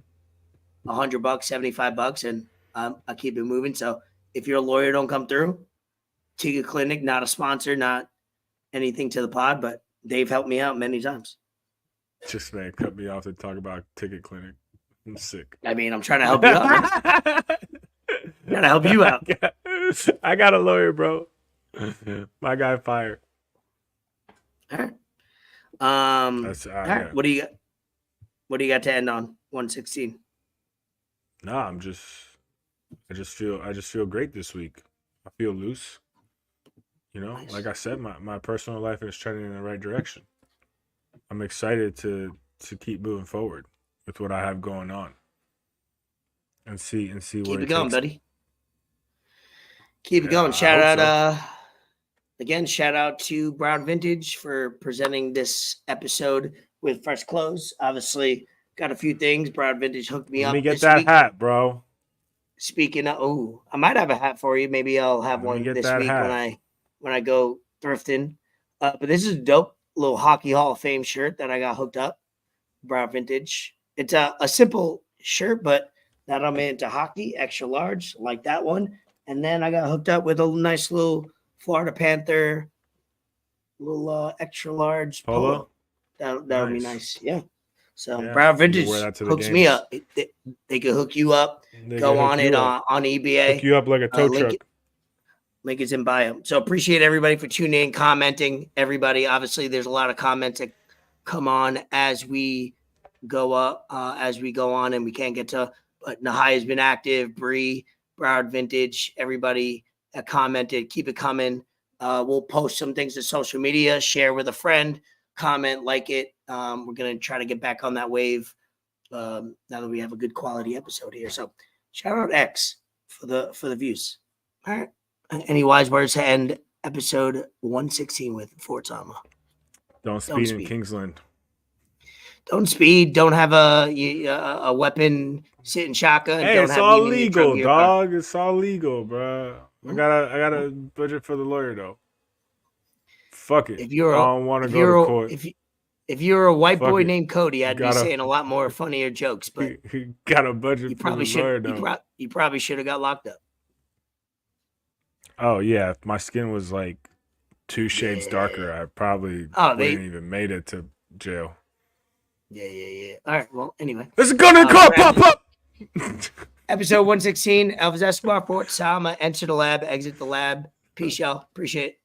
$100, $75, and I'll keep it moving. So if you're a lawyer, don't come through. Ticket clinic, not a sponsor, not anything to the pod, but they've helped me out many times. Just man, cut me off to talk about ticket clinic. I'm sick. I mean, I'm trying to help you out. Man. Trying to help you out. I got a lawyer, bro. My guy fired. All right. That's All right. yeah. What do you got? What do you got to end on? 116. No, I just feel great this week. I feel loose. You know, Nice. like I said, my personal life is trending in the right direction. I'm excited to keep moving forward with what I have going on. And see where Keep it it going, takes. buddy. Keep it Yeah, going. I Shout hope out again, shout out to Broward Vintage for presenting this episode with fresh clothes. Obviously, got a few things. Broward Vintage hooked me Let up me get this that week. hat, bro. Speaking of, I might have a hat for you. Maybe I'll have Let me one get this that week hat. when I go thrifting. But this is a dope little Hockey Hall of Fame shirt that I got hooked up. Broward Vintage. It's a simple shirt, but that I'm into hockey, extra large, like that one. And then I got hooked up with a nice little Florida Panther, little extra large polo. That would be nice. Yeah. So Yeah, Broward you can Vintage wear that to the hooks me games. up. They can hook you up. They Go can hook on you it up. on eBay. Hook you up like a tow link truck. Link is in bio. So appreciate everybody for tuning in, commenting. Everybody, obviously, there's a lot of comments that come on as we go up, as we go on, and we can't get to. But Nahai has been active. Bree, Broward Vintage, everybody that commented, keep it coming. We'll post some things to social media, share with a friend, comment, like it. We're gonna try to get back on that wave now that we have a good quality episode here. So shout out X for the views. All right. Any wise words to end episode 116 with TORIYAMA? Don't speed in speed. Kingsland. Don't speed. Don't have a weapon sitting shotgun. Hey, don't it's have all weed in your trunk legal, of your car. dog. It's all legal, bro. I got a budget for the lawyer though. Fuck it. If you're I a- don't want to if go you're to a- court. If you're a white Fuck boy it. named Cody, I'd be Gotta- saying a lot more funnier jokes, but He got a budget you for probably the lawyer should. though. You probably should have got locked up. Oh yeah, if my skin was like 2 shades darker, I probably wouldn't even made it to jail. Yeah. All right. Well, anyway. There's a gun in the car. Brad- Pop up. Episode 116. Elvis Escobar, TORIYAMA. Enter the lab. Exit the lab. Peace, y'all. Appreciate it.